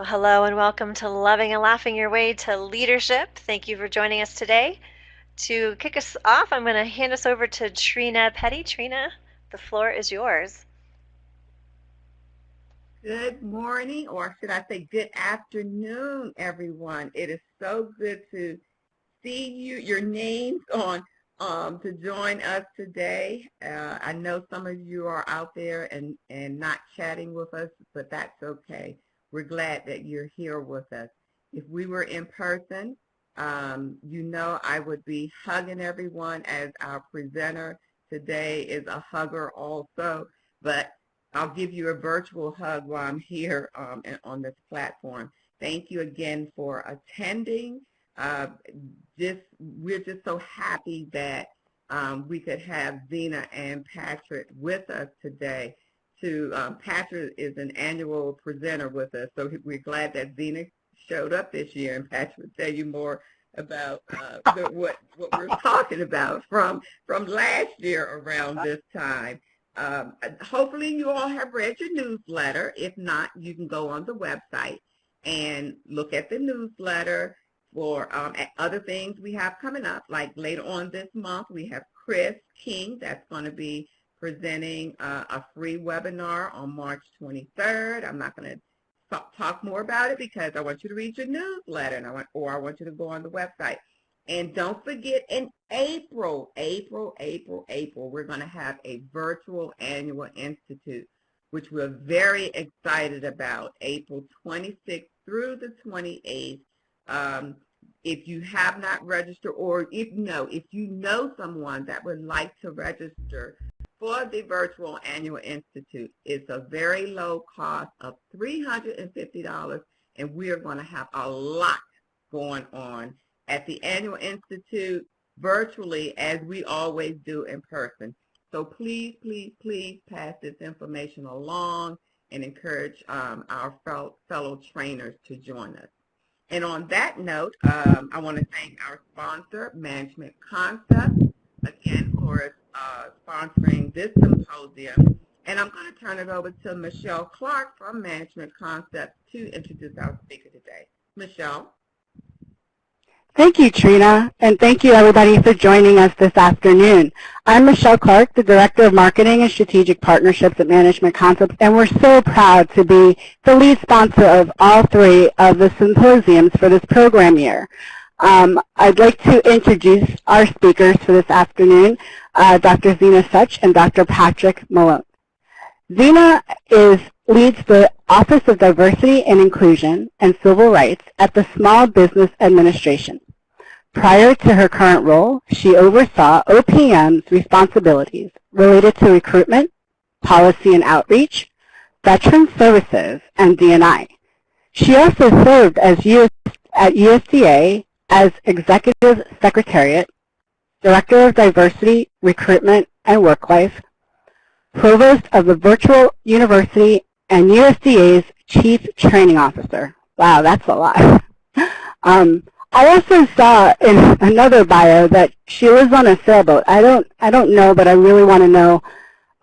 Well, hello and welcome to Loving and Laughing Your Way to Leadership. Thank you for joining us today. To kick us off, I'm going to hand us over to Trina Petty. Trina, the floor is yours. Good morning, or should I say good afternoon, everyone. It is so good to see your names on to join us today. I know some of you are out there and not chatting with us, but that's okay. We're glad that you're here with us. If we were in person, I would be hugging everyone, as our presenter today is a hugger also, but I'll give you a virtual hug while I'm here on this platform. Thank you again for attending. We're just so happy that we could have Zena and Patrick with us today. Patrick is an annual presenter with us, so we're glad that Zena showed up this year, and Patrick will tell you more about what we're talking about from last year around this time. Hopefully you all have read your newsletter. If not, you can go on the website and look at the newsletter for other things we have coming up. Like later on this month, we have Chris King that's going to be presenting a free webinar on March 23rd. I'm not going to talk more about it because I want you to read your newsletter, and I want you to go on the website. And don't forget, in April, we're going to have a virtual annual institute, which we're very excited about, April 26th through the 28th. If you have not registered, or if you know someone that would like to register for the virtual annual institute, it's a very low cost of $350, and we are going to have a lot going on at the Annual Institute virtually, as we always do in person. So please, please, please pass this information along and encourage our fellow trainers to join us. And on that note, I want to thank our sponsor, Management Concepts, again for sponsoring this symposium. And I'm going to turn it over to Michelle Clark from Management Concepts to introduce our speaker today. Michelle. Thank you, Trina, and thank you, everybody, for joining us this afternoon. I'm Michelle Clark, the Director of Marketing and Strategic Partnerships at Management Concepts, and we're so proud to be the lead sponsor of all three of the symposiums for this program year. I'd like to introduce our speakers for this afternoon, Dr. Zena Such and Dr. Patrick Malone. Zena leads the Office of Diversity and Inclusion and Civil Rights at the Small Business Administration. Prior to her current role, she oversaw OPM's responsibilities related to recruitment, policy and outreach, veteran services, and D&I. She also served at USDA as Executive Secretariat, Director of Diversity, Recruitment, and Work Life, Provost of the Virtual University, and USDA's Chief Training Officer. Wow, that's a lot. I also saw in another bio that she lives on a sailboat. I don't know, but I really want to know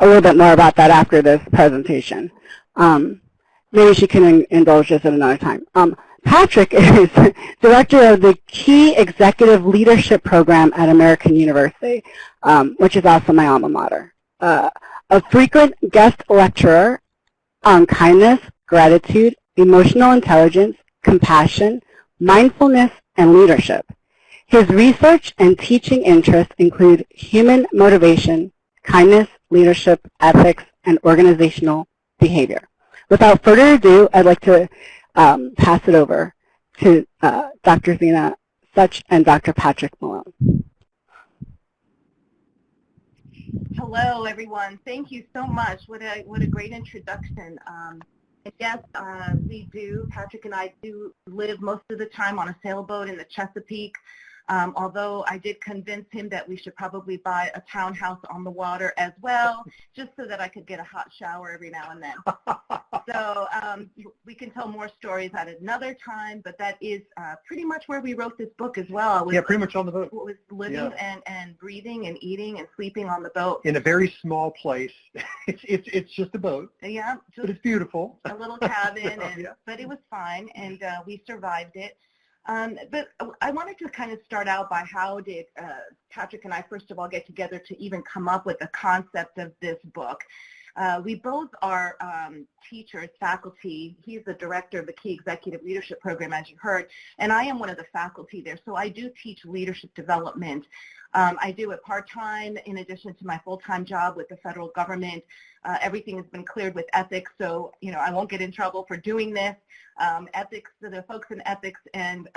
a little bit more about that after this presentation. Maybe she can indulge us at another time. Patrick is Director of the Key Executive Leadership Program at American University, which is also my alma mater. A frequent guest lecturer on kindness, gratitude, emotional intelligence, compassion, mindfulness, and leadership. His research and teaching interests include human motivation, kindness, leadership, ethics, and organizational behavior. Without further ado, I'd like to pass it over to Dr. Zena Such and Dr. Patrick Malone. Hello, everyone. Thank you so much. What a great introduction. Yes, Patrick and I do live most of the time on a sailboat in the Chesapeake, although I did convince him that we should probably buy a townhouse on the water as well, just so that I could get a hot shower every now and then. So we can tell more stories at another time, but that is pretty much where we wrote this book as well. Yeah, pretty much on the boat. Was living and breathing and eating and sleeping on the boat. In a very small place. It's just a boat. Yeah. But it's beautiful. A little cabin, but it was fine, and we survived it. But I wanted to kind of start out by how did Patrick and I first of all get together to even come up with the concept of this book. We both are teachers, faculty. He's the director of the Key Executive Leadership Program, as you heard, and I am one of the faculty there. So I do teach leadership development. I do it part-time in addition to my full-time job with the federal government. Everything has been cleared with ethics, so I won't get in trouble for doing this. Ethics, the folks in ethics and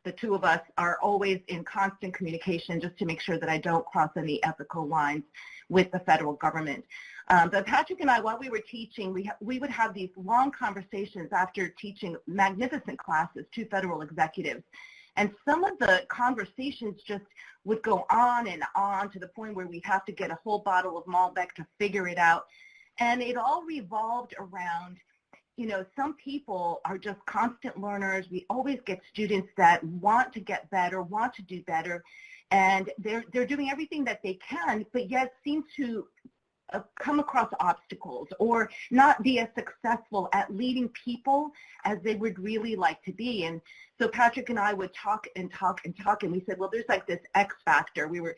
the two of us are always in constant communication just to make sure that I don't cross any ethical lines with the federal government. But Patrick and I, while we were teaching, we would have these long conversations after teaching magnificent classes to federal executives. And some of the conversations just would go on and on to the point where we'd have to get a whole bottle of Malbec to figure it out. And it all revolved around, some people are just constant learners. We always get students that want to get better, want to do better, and they're doing everything that they can, but yet seem to come across obstacles or not be as successful at leading people as they would really like to be. And so Patrick and I would talk and talk and talk, and we said, well, there's like this X factor. We were,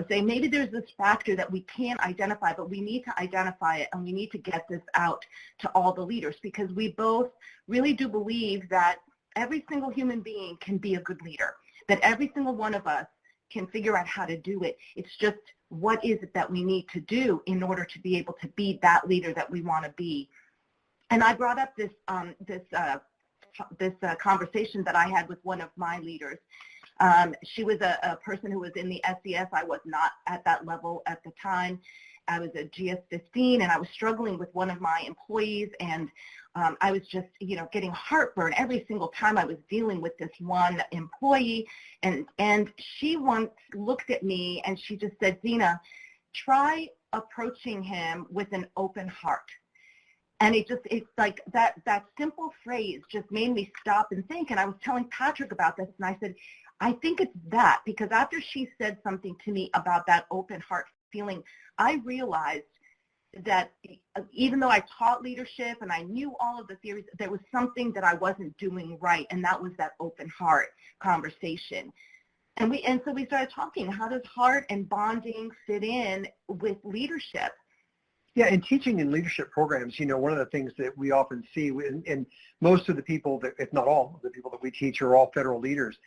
saying maybe there's this factor that we can't identify, but we need to identify it, and we need to get this out to all the leaders, because we both really do believe that every single human being can be a good leader, that every single one of us can figure out how to do it. It's just, what is it that we need to do in order to be able to be that leader that we want to be? And I brought up this conversation that I had with one of my leaders. She was a person who was in the SES. I was not at that level at the time. I was a GS-15, and I was struggling with one of my employees, and I was just, getting heartburn every single time I was dealing with this one employee. And she once looked at me and she just said, Zena, try approaching him with an open heart. And it's like that simple phrase just made me stop and think. And I was telling Patrick about this, and I said, I think it's that, because after she said something to me about that open heart feeling, I realized that even though I taught leadership and I knew all of the theories, there was something that I wasn't doing right, and that was that open heart conversation. And so we started talking, how does heart and bonding fit in with leadership? Yeah, in teaching and leadership programs, one of the things that we often see, and most of the people, if not all of the people that we teach are all federal leaders,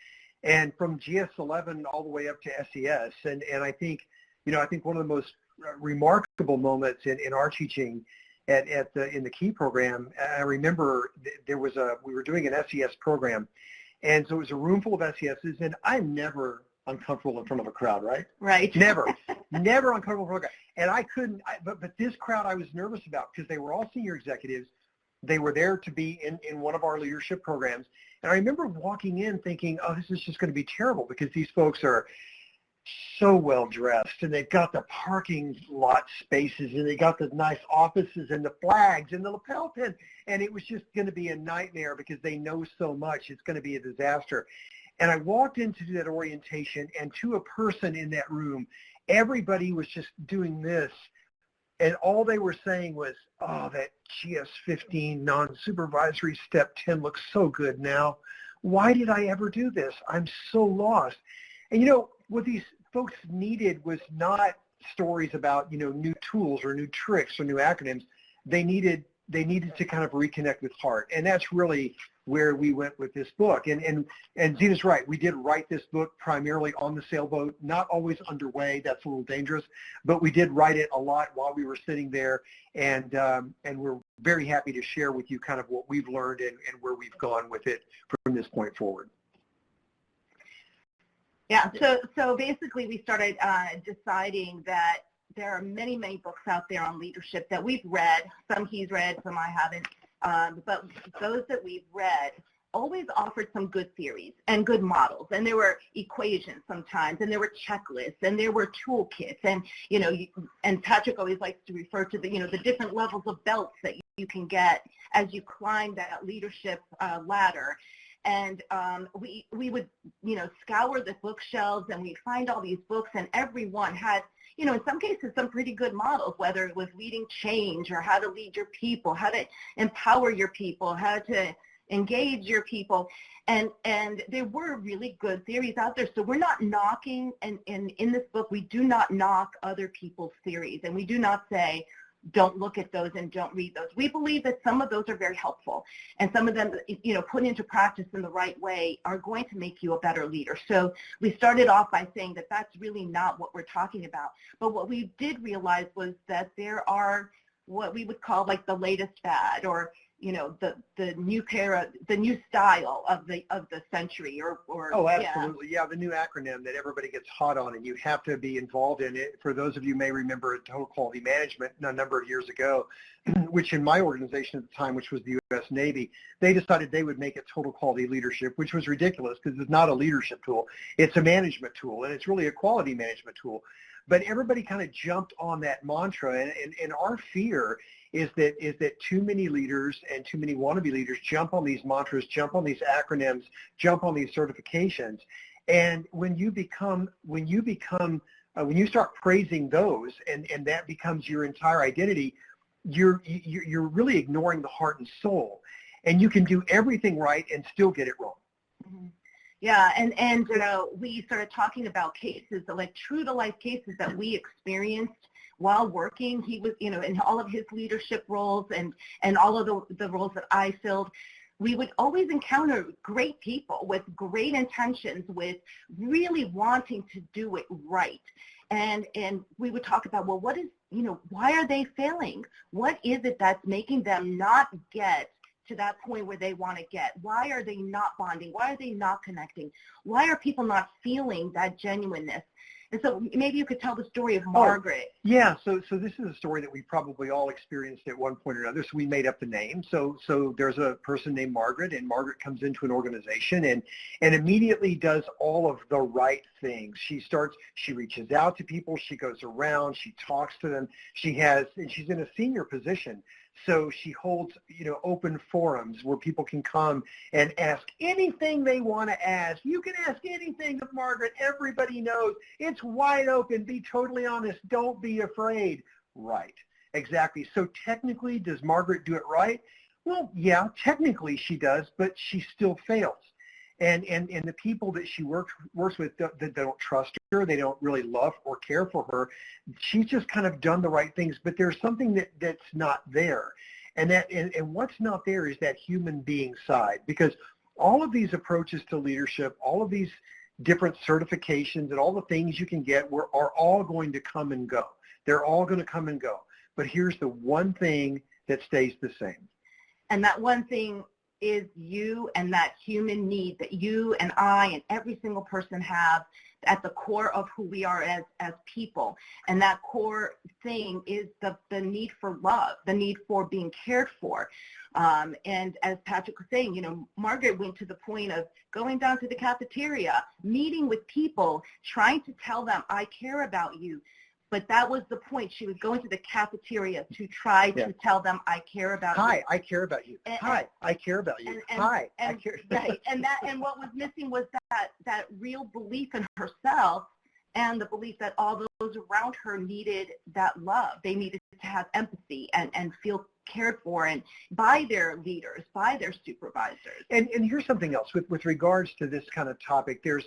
and from GS-11 all the way up to SES, and I think, I think one of the most remarkable moments in our teaching in the Key program, I remember we were doing an SES program, and so it was a room full of SESs, and I'm never uncomfortable in front of a crowd, right? Right. Never uncomfortable in front of a crowd. And I couldn't, but this crowd I was nervous about, because they were all senior executives. They were there to be in one of our leadership programs. And I remember walking in thinking, oh, this is just going to be terrible, because these folks are so well dressed, and they've got the parking lot spaces, and they got the nice offices and the flags and the lapel pin, and it was just going to be a nightmare because they know so much. It's going to be a disaster. And I walked into that orientation, and to a person in that room, everybody was just doing this, and all they were saying was, oh, that GS-15 non-supervisory step 10 looks so good now. Why did I ever do this? I'm so lost. And what these folks needed was not stories about, new tools or new tricks or new acronyms. They needed to kind of reconnect with heart. And that's really where we went with this book. And Zena's right. We did write this book primarily on the sailboat, not always underway. That's a little dangerous. But we did write it a lot while we were sitting there. And we're very happy to share with you kind of what we've learned and where we've gone with it from this point forward. Yeah, so basically we started deciding that there are many, many books out there on leadership that we've read. Some he's read, some I haven't. But those that we've read always offered some good theories and good models. And there were equations sometimes, and there were checklists, and there were toolkits. And, and Patrick always likes to refer to the different levels of belts that you can get as you climb that leadership ladder. And we would, scour the bookshelves, and we'd find all these books, and everyone had, in some cases, some pretty good models, whether it was leading change or how to lead your people, how to empower your people, how to engage your people. And there were really good theories out there. So we're not knocking, and in this book, we do not knock other people's theories, and we do not say, don't look at those and don't read those. We believe that some of those are very helpful, and some of them, put into practice in the right way are going to make you a better leader. So we started off by saying that that's really not what we're talking about. But what we did realize was that there are what we would call like the latest fad, or the new style of the century, or oh, absolutely, yeah, the new acronym that everybody gets hot on, and you have to be involved in it. For those of you who may remember Total Quality Management a number of years ago, which in my organization at the time, which was the U.S. Navy, they decided they would make it Total Quality Leadership, which was ridiculous because it's not a leadership tool. It's a management tool, and it's really a quality management tool. But everybody kind of jumped on that mantra, and our fear is that too many leaders and too many wannabe leaders jump on these mantras, jump on these acronyms, jump on these certifications, and when you start praising those, and that becomes your entire identity, you're really ignoring the heart and soul, and you can do everything right and still get it wrong. Mm-hmm. Yeah, and we started talking about cases, like true-to-life cases that we experienced while working. He was, in all of his leadership roles and all of the roles that I filled, we would always encounter great people with great intentions, with really wanting to do it right. And we would talk about, well, what is, why are they failing? What is it that's making them not get to that point where they want to get? Why are they not bonding? Why are they not connecting? Why are people not feeling that genuineness? And so maybe you could tell the story of Margaret. Yeah, so this is a story that we probably all experienced at one point or another, so we made up the name. So there's a person named Margaret, and Margaret comes into an organization and immediately does all of the right things. She reaches out to people, she goes around, she talks to them, and she's in a senior position. So she holds, open forums where people can come and ask anything they want to ask. You can ask anything of Margaret. Everybody knows. It's wide open. Be totally honest. Don't be afraid. Right. Exactly. So technically, does Margaret do it right? Well, yeah, technically she does, but she still fails. And the people that she works with, they don't trust her, they don't really love or care for her. She's just kind of done the right things, but there's something that's not there. And what's not there is that human being side, because all of these approaches to leadership, all of these different certifications and all the things you can get are all going to come and go. They're all going to come and go. But here's the one thing that stays the same. And that one thing is you, and that human need that you and I and every single person have at the core of who we are as people. And that core thing is the need for love, the need for being cared for. And as Patrick was saying, Margaret went to the point of going down to the cafeteria, meeting with people, trying to tell them, I care about you. But that was the point. She was going to the cafeteria to try to tell them, I care about you. Hi, I care about you. Hi, I care about you. Hi, I care. Right, and what was missing was that real belief in herself, and the belief that all those around her needed that love. They needed to have empathy and feel cared for, and by their leaders, by their supervisors. And here's something else with regards to this kind of topic. There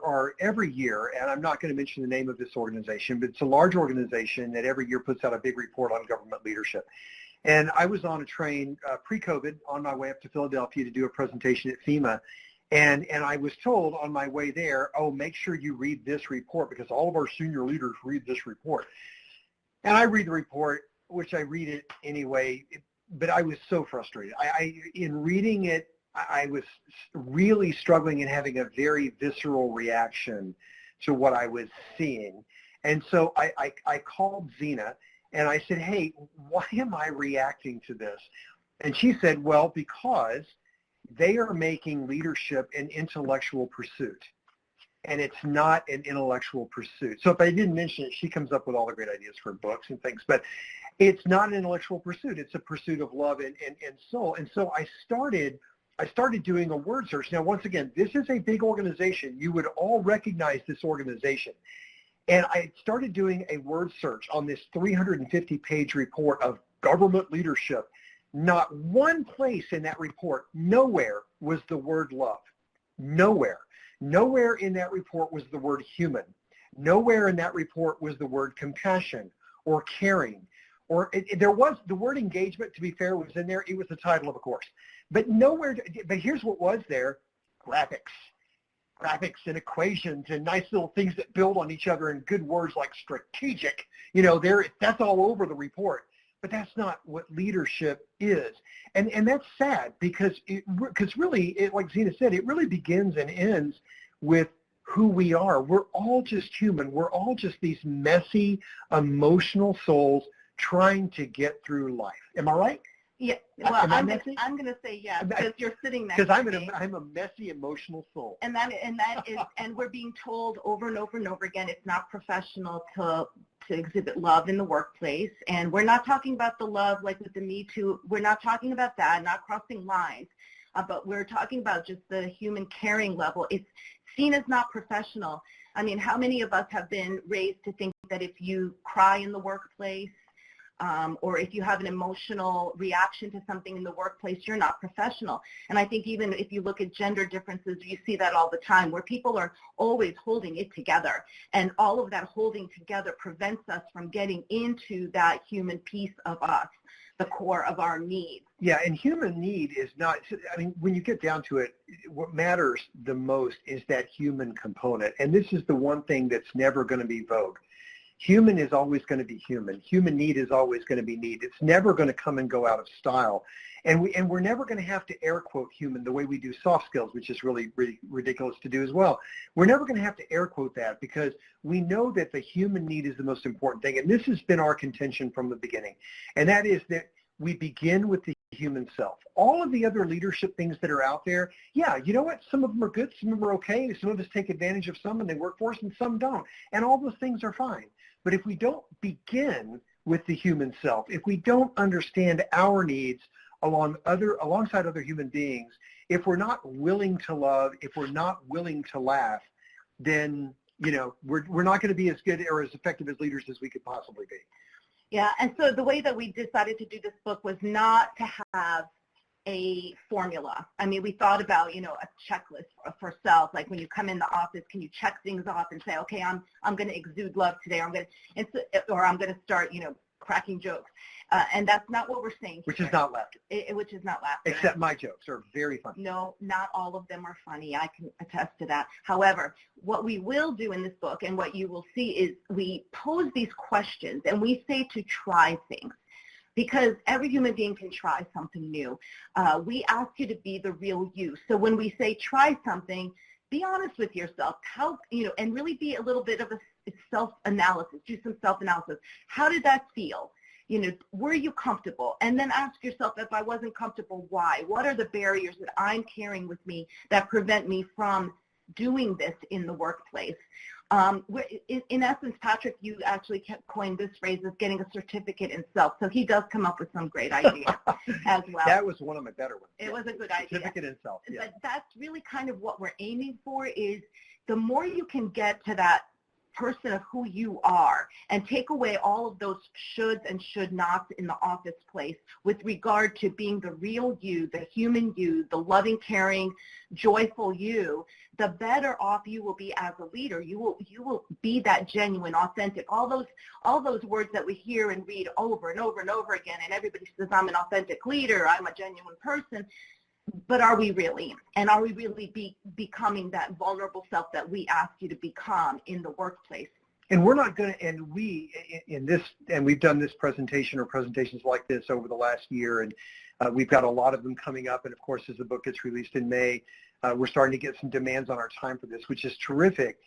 are every year, and I'm not going to mention the name of this organization, but it's a large organization that every year puts out a big report on government leadership. And I was on a train pre-COVID on my way up to Philadelphia to do a presentation at FEMA. And I was told on my way there, make sure you read this report because all of our senior leaders read this report. And I read the report, which I read it anyway, but I was so frustrated. In reading it, I was really struggling and having a very visceral reaction to what I was seeing. And so I called Zena and I said, hey, why am I reacting to this? And she said, well, because they are making leadership an intellectual pursuit. and it's not an intellectual pursuit. So if I didn't mention it, she comes up with all the great ideas for books and things, but it's not an intellectual pursuit. It's a pursuit of love and soul. And so I started doing a word search. Now, once again, this is a big organization. You would all recognize this organization. And I started doing a word search on this 350-page report of government leadership. Not one place in that report, nowhere was the word love. Nowhere. Nowhere in that report was the word human. Nowhere in that report was the word compassion or caring. Or there was the word engagement, to be fair, was in there. It was the title of a course. But nowhere, but here's what was there: graphics and equations and nice little things that build on each other and good words like strategic. That's all over the report. But that's not what leadership is. And that's sad because really, like Zena said, it really begins and ends with who we are. We're all just human. We're all just these messy, emotional souls trying to get through life. Am I right? Yeah. Well, I'm going to say yes because you're sitting next to me. Because I'm a messy, emotional soul. And that is, and we're being told over and over and over again, it's not professional to exhibit love in the workplace. And we're not talking about the love like with the Me Too. We're not talking about that, not crossing lines. But we're talking about just the human caring level. It's seen as not professional. I mean, how many of us have been raised to think that if you cry in the workplace, or if you have an emotional reaction to something in the workplace, you're not professional. And I think even if you look at gender differences, you see that all the time, where people are always holding it together. And all of that holding together prevents us from getting into that human piece of us, the core of our needs. Yeah, and human need is not, I mean, when you get down to it, what matters the most is that human component. And this is the one thing that's never going to be vogue. Human is always going to be human. Human need is always going to be need. It's never going to come and go out of style. And we're never going to have to air quote human the way we do soft skills, which is really ridiculous to do as well. We're never going to have to air quote that because we know that the human need is the most important thing. And this has been our contention from the beginning. And that is that we begin with the human self. All of the other leadership things that are out there, yeah, you know what? Some of them are good. Some of them are okay. Some of us take advantage of some and they work for us and some don't. And all those things are fine. But if we don't begin with the human self, if we don't understand our needs alongside other human beings, if we're not willing to love, if we're not willing to laugh, then, we're not going to be as good or as effective as leaders as we could possibly be. Yeah, and so the way that we decided to do this book was not to have a formula. I mean, we thought about, a checklist for self, like when you come in the office, can you check things off and say, okay, I'm going to exude love today, or I'm going to start, cracking jokes. And that's not what we're saying. Which is not laughter. Which is not laughter. Except my jokes are very funny. No, not all of them are funny. I can attest to that. However, what we will do in this book and what you will see is we pose these questions and we say to try things. Because every human being can try something new. We ask you to be the real you. So when we say try something, be honest with yourself. And really be a little bit of a self-analysis. Do some self-analysis. How did that feel? Were you comfortable? And then ask yourself, if I wasn't comfortable, why? What are the barriers that I'm carrying with me that prevent me from doing this in the workplace? In essence, Patrick, you actually coined this phrase as getting a certificate in self. So he does come up with some great ideas as well. That was one of my better ones. It was a good idea. Certificate in self. Yeah. But that's really kind of what we're aiming for is the more you can get to that person of who you are and take away all of those shoulds and should nots in the office place with regard to being the real you, the human you, the loving, caring, joyful you, the better off you will be as a leader. You will be that genuine, authentic, all those words that we hear and read over and over and over again, and everybody says I'm an authentic leader, I'm a genuine person. But are we really? And are we really becoming that vulnerable self that we ask you to become in the workplace? And we're not going to, and we've done this presentation or presentations like this over the last year, and we've got a lot of them coming up. And of course, as the book gets released in May, we're starting to get some demands on our time for this, which is terrific.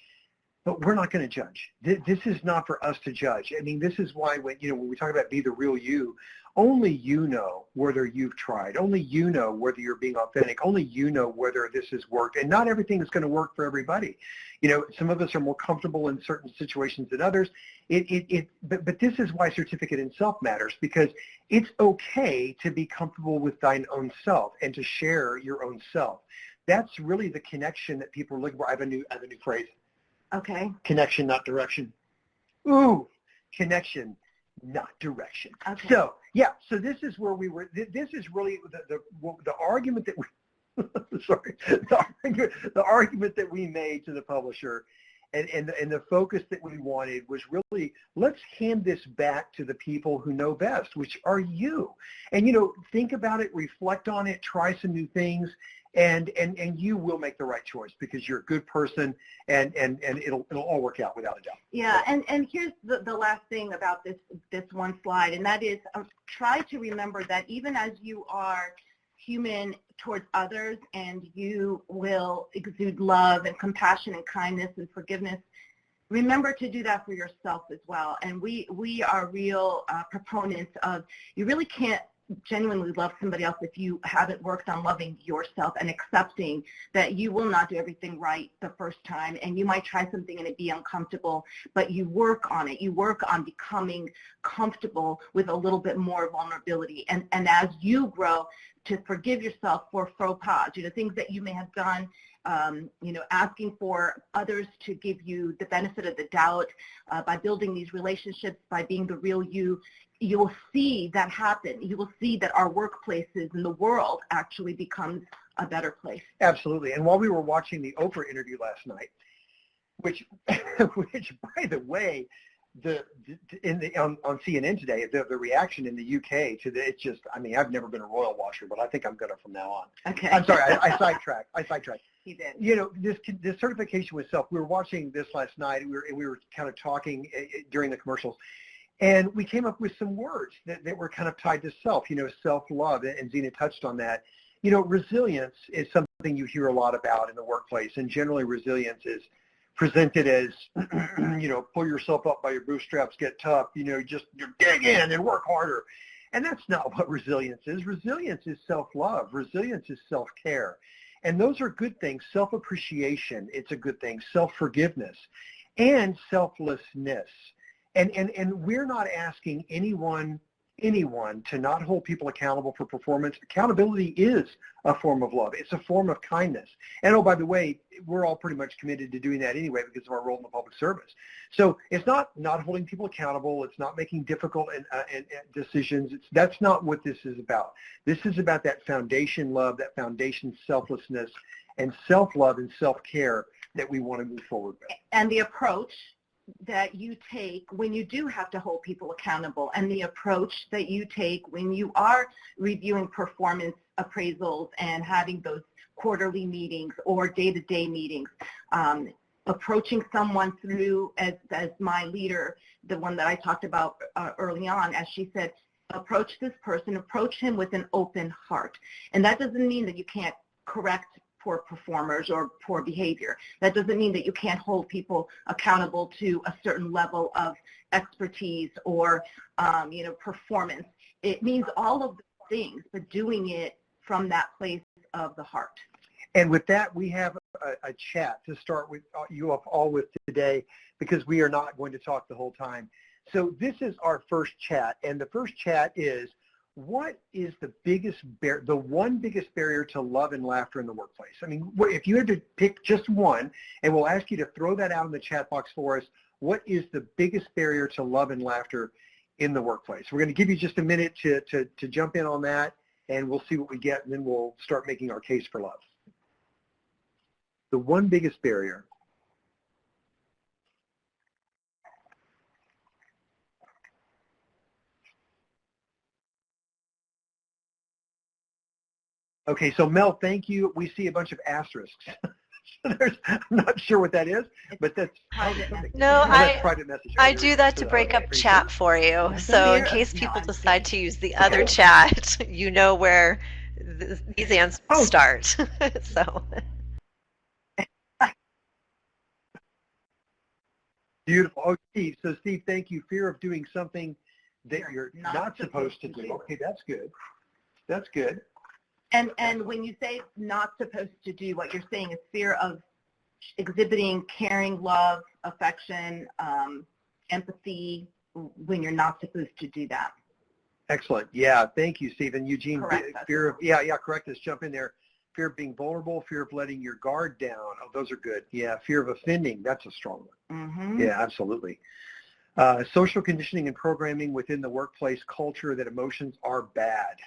But we're not going to judge. This is not for us to judge. I mean, this is why when we talk about be the real you, Only you know whether you've tried. Only you know whether you're being authentic. Only you know whether this has worked. And not everything is going to work for everybody. You know, some of us are more comfortable in certain situations than others. But this is why certificate in self matters, because it's okay to be comfortable with thine own self and to share your own self. That's really the connection that people are looking for. I have a new phrase. Okay. Connection, not direction. Ooh, connection, not direction. Okay. So yeah, so this is where we were. This is really the argument that we sorry, the argument that we made to the publisher, and the focus that we wanted was really, let's hand this back to the people who know best, which are you. And you know, think about it, reflect on it, try some new things. And you will make the right choice because you're a good person, and it'll all work out without a doubt. Yeah, and here's the last thing about this one slide, and that is try to remember that even as you are human towards others and you will exude love and compassion and kindness and forgiveness, remember to do that for yourself as well. And we are real proponents of, you really can't genuinely love somebody else if you haven't worked on loving yourself and accepting that you will not do everything right the first time, and you might try something and it be uncomfortable, but you work on it. You work on becoming comfortable with a little bit more vulnerability, and as you grow, to forgive yourself for faux pas, you know, things that you may have done, you know, asking for others to give you the benefit of the doubt by building these relationships, by being the real you. You will see that happen. You will see that our workplaces and the world actually becomes a better place. Absolutely. And while we were watching the Oprah interview last night, which by the way, on CNN today, the reaction in the UK to it's just, I mean, I've never been a royal watcher, but I think I'm gonna from now on. Okay. I'm sorry, I sidetracked. You did. You know, this certification with self. We were watching this last night, and we were kind of talking during the commercials. And we came up with some words that were kind of tied to self, you know, self-love, and Zena touched on that. You know, resilience is something you hear a lot about in the workplace, and generally resilience is presented as, you know, pull yourself up by your bootstraps, get tough, you know, you're dig in and work harder. And that's not what resilience is. Resilience is self-love. Resilience is self-care. And those are good things. Self-appreciation, it's a good thing. Self-forgiveness and selflessness. And we're not asking anyone to not hold people accountable for performance. Accountability is a form of love. It's a form of kindness. And oh, by the way, we're all pretty much committed to doing that anyway because of our role in the public service. So it's not holding people accountable. It's not making difficult decisions. That's not what this is about. This is about that foundation love, that foundation selflessness, and self-love and self-care that we want to move forward with. And the approach that you take when you do have to hold people accountable, and the approach that you take when you are reviewing performance appraisals and having those quarterly meetings or day-to-day meetings, approaching someone through, as my leader, the one that I talked about early on, as she said, approach this person, approach him with an open heart. And that doesn't mean that you can't correct poor performers or poor behavior. That doesn't mean that you can't hold people accountable to a certain level of expertise or, you know, performance. It means all of the things, but doing it from that place of the heart. And with that, we have a chat to start with you all with today, because we are not going to talk the whole time. So this is our first chat, and the first chat is, what is the one biggest barrier to love and laughter in the workplace? I mean, if you had to pick just one, and we'll ask you to throw that out in the chat box for us, what is the biggest barrier to love and laughter in the workplace? We're going to give you just a minute to jump in on that, and we'll see what we get, and then we'll start making our case for love. The one biggest barrier. Okay, so Mel, thank you. We see a bunch of asterisks. I'm not sure what that is, but that's private message. I do that to break up chat for you. So in case people decide to use the other chat, you know where these answers start. So beautiful. Oh, Steve. So Steve, thank you. Fear of doing something that you're not supposed to do. Okay, that's good. That's good. And when you say not supposed to do, what you're saying is fear of exhibiting caring, love, affection, empathy when you're not supposed to do that. Excellent. Yeah, thank you, Stephen. Eugene, Correct. fear of, correct. Let's jump in there. Fear of being vulnerable, fear of letting your guard down. Oh, those are good. Yeah, fear of offending. That's a strong one. Mm-hmm. Yeah, absolutely. Social conditioning and programming within the workplace culture that emotions are bad.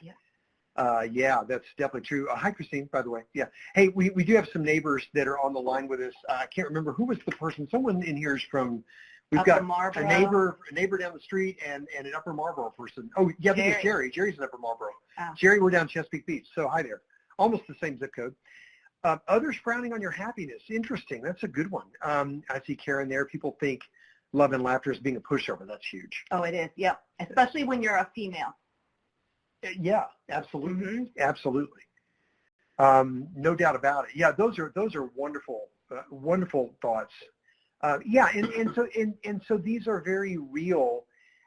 Yeah, that's definitely true. Hi, Christine, by the way. Yeah. Hey, we do have some neighbors that are on the line with us. I can't remember who was the person. Someone in here is from, we've Upper got Marlboro. a neighbor down the street and an Upper Marlboro person. Oh, yeah, I think it's Jerry. Jerry's in Upper Marlboro. Oh. Jerry, we're down Chesapeake Beach. So hi there. Almost the same zip code. Others frowning on your happiness. Interesting. That's a good one. I see Karen there. People think love and laughter is being a pushover. That's huge. Oh, it is. Yep. Especially when you're a female. Yeah, absolutely. Mm-hmm. Absolutely. No doubt about it. Yeah, those are wonderful, wonderful thoughts. And so these are very real.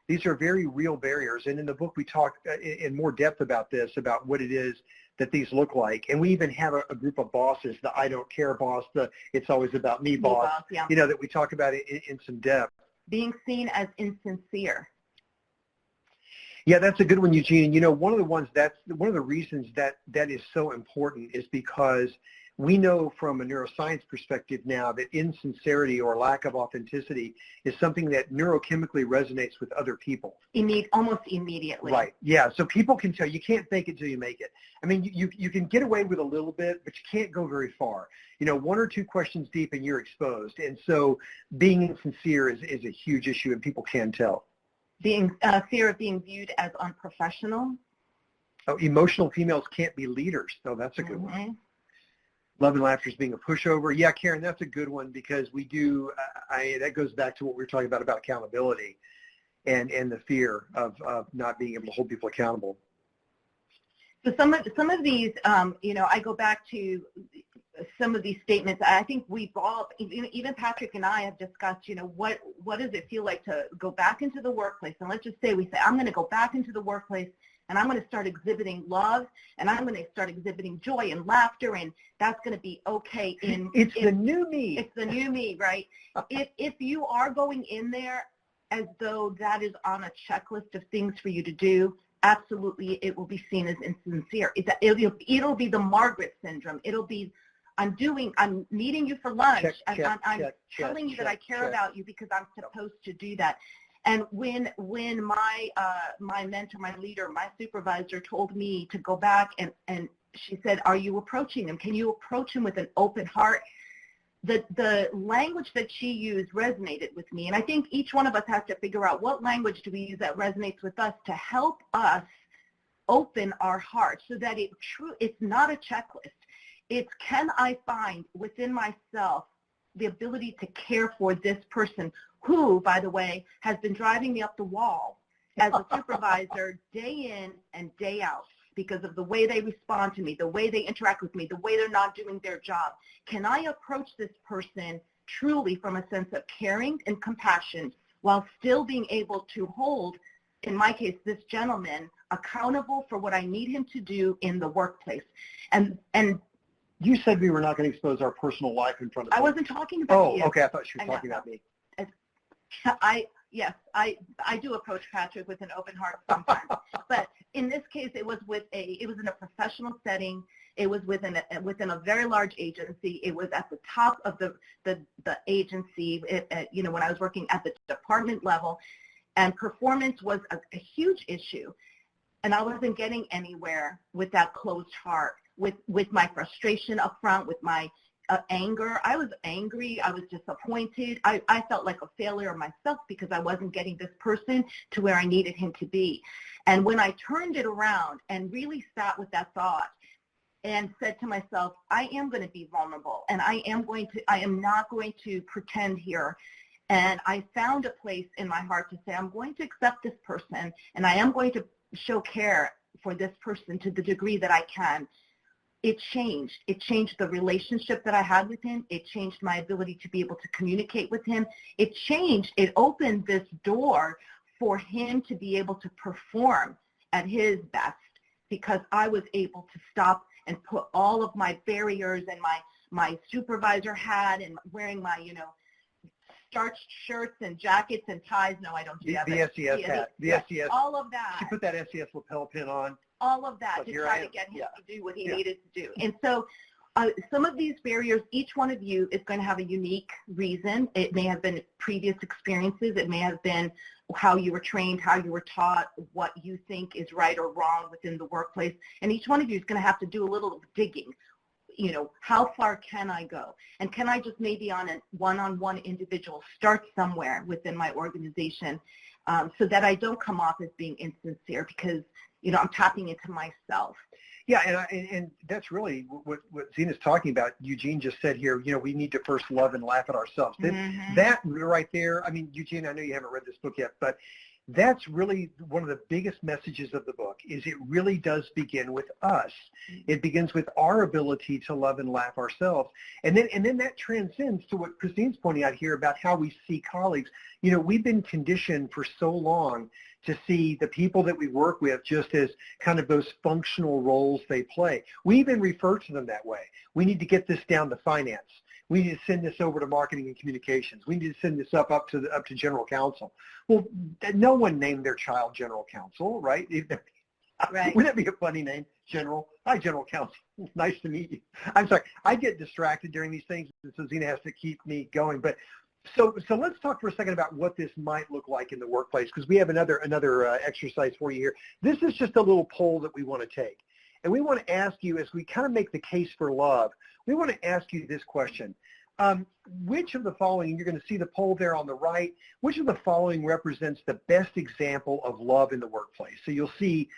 These are very real barriers. And in the book, we talk in more depth about this, about what it is that these look like. And we even have a group of bosses, the I don't care boss, the it's always about me boss, yeah. That we talk about in some depth. Being seen as insincere. Yeah, that's a good one, Eugene. One of the reasons that is so important is because we know from a neuroscience perspective now that insincerity or lack of authenticity is something that neurochemically resonates with other people. Almost immediately. Right. Yeah. So people can tell. You can't fake it till you make it. I mean, you can get away with a little bit, but you can't go very far. One or two questions deep and you're exposed. And so being insincere is a huge issue, and people can tell. Fear of being viewed as unprofessional. Oh, emotional females can't be leaders. Oh, that's a good one. Love and laughter is being a pushover. Yeah, Karen, that's a good one because we do, that goes back to what we were talking about accountability and the fear of not being able to hold people accountable. So some of these, I go back to some of these statements. I think we've all, even Patrick and I have discussed, what does it feel like to go back into the workplace? And let's just say I'm going to go back into the workplace and I'm going to start exhibiting love and I'm going to start exhibiting joy and laughter, and that's going to be okay. It's the new me. It's the new me, right? If you are going in there as though that is on a checklist of things for you to do, absolutely it will be seen as insincere. It'll be the Margaret syndrome. It'll be, I'm meeting you for lunch. I'm telling you that I care about you because I'm supposed to do that. And when my mentor, my leader, my supervisor told me to go back and she said, are you approaching him? Can you approach him with an open heart? The language that she used resonated with me. And I think each one of us has to figure out what language do we use that resonates with us to help us open our heart so that it's not a checklist. It's, can I find within myself the ability to care for this person who, by the way, has been driving me up the wall as a supervisor day in and day out because of the way they respond to me, the way they interact with me, the way they're not doing their job. Can I approach this person truly from a sense of caring and compassion while still being able to hold, in my case, this gentleman accountable for what I need him to do in the workplace? And you said we were not going to expose our personal life in front of I wasn't talking about you. Oh, okay. I thought she was talking about me. Yes, I do approach Patrick with an open heart sometimes. But in this case, it was in a professional setting. It was within a very large agency. It was at the top of the agency, when I was working at the department level. And performance was a huge issue. And I wasn't getting anywhere with that closed heart, with my frustration up front, with my anger. I was angry. I was disappointed. I felt like a failure myself because I wasn't getting this person to where I needed him to be. And when I turned it around and really sat with that thought and said to myself, I am going to be vulnerable and I am not going to pretend here. And I found a place in my heart to say, I'm going to accept this person and I am going to show care for this person to the degree that I can. It changed. It changed the relationship that I had with him. It changed my ability to be able to communicate with him. It opened this door for him to be able to perform at his best, because I was able to stop and put all of my barriers and my supervisor hat and wearing my, starched shirts and jackets and ties. No, I don't do that. The SES hat. The SES. All of that. She put that SES lapel pin on. All of that to try to get him to do what he needed to do. And so some of these barriers, each one of you is going to have a unique reason. It may have been previous experiences. It may have been how you were trained, how you were taught, what you think is right or wrong within the workplace. And each one of you is going to have to do a little digging. How far can I go? And can I just maybe on a one-on-one individual start somewhere within my organization so that I don't come off as being insincere because, I'm tapping into myself. Yeah, and that's really what Zena's talking about. Eugene just said here, we need to first love and laugh at ourselves. That right there, Eugene, I know you haven't read this book yet, but that's really one of the biggest messages of the book, is it really does begin with us. It begins with our ability to love and laugh ourselves. And then that transcends to what Christine's pointing out here about how we see colleagues. We've been conditioned for so long to see the people that we work with just as kind of those functional roles they play. We even refer to them that way. We need to get this down to finance. We need to send this over to marketing and communications. We need to send this up to general counsel. Well, no one named their child general counsel, right? Right. Wouldn't that be a funny name, General? Hi, General Counsel. Nice to meet you. I'm sorry. I get distracted during these things, so Zena has to keep me going. But so let's talk for a second about what this might look like in the workplace, because we have another exercise for you here. This is just a little poll that we want to take. And we want to ask you, as we kind of make the case for love, we want to ask you this question. Which of the following, you're going to see the poll there on the right, which of the following represents the best example of love in the workplace? So you'll see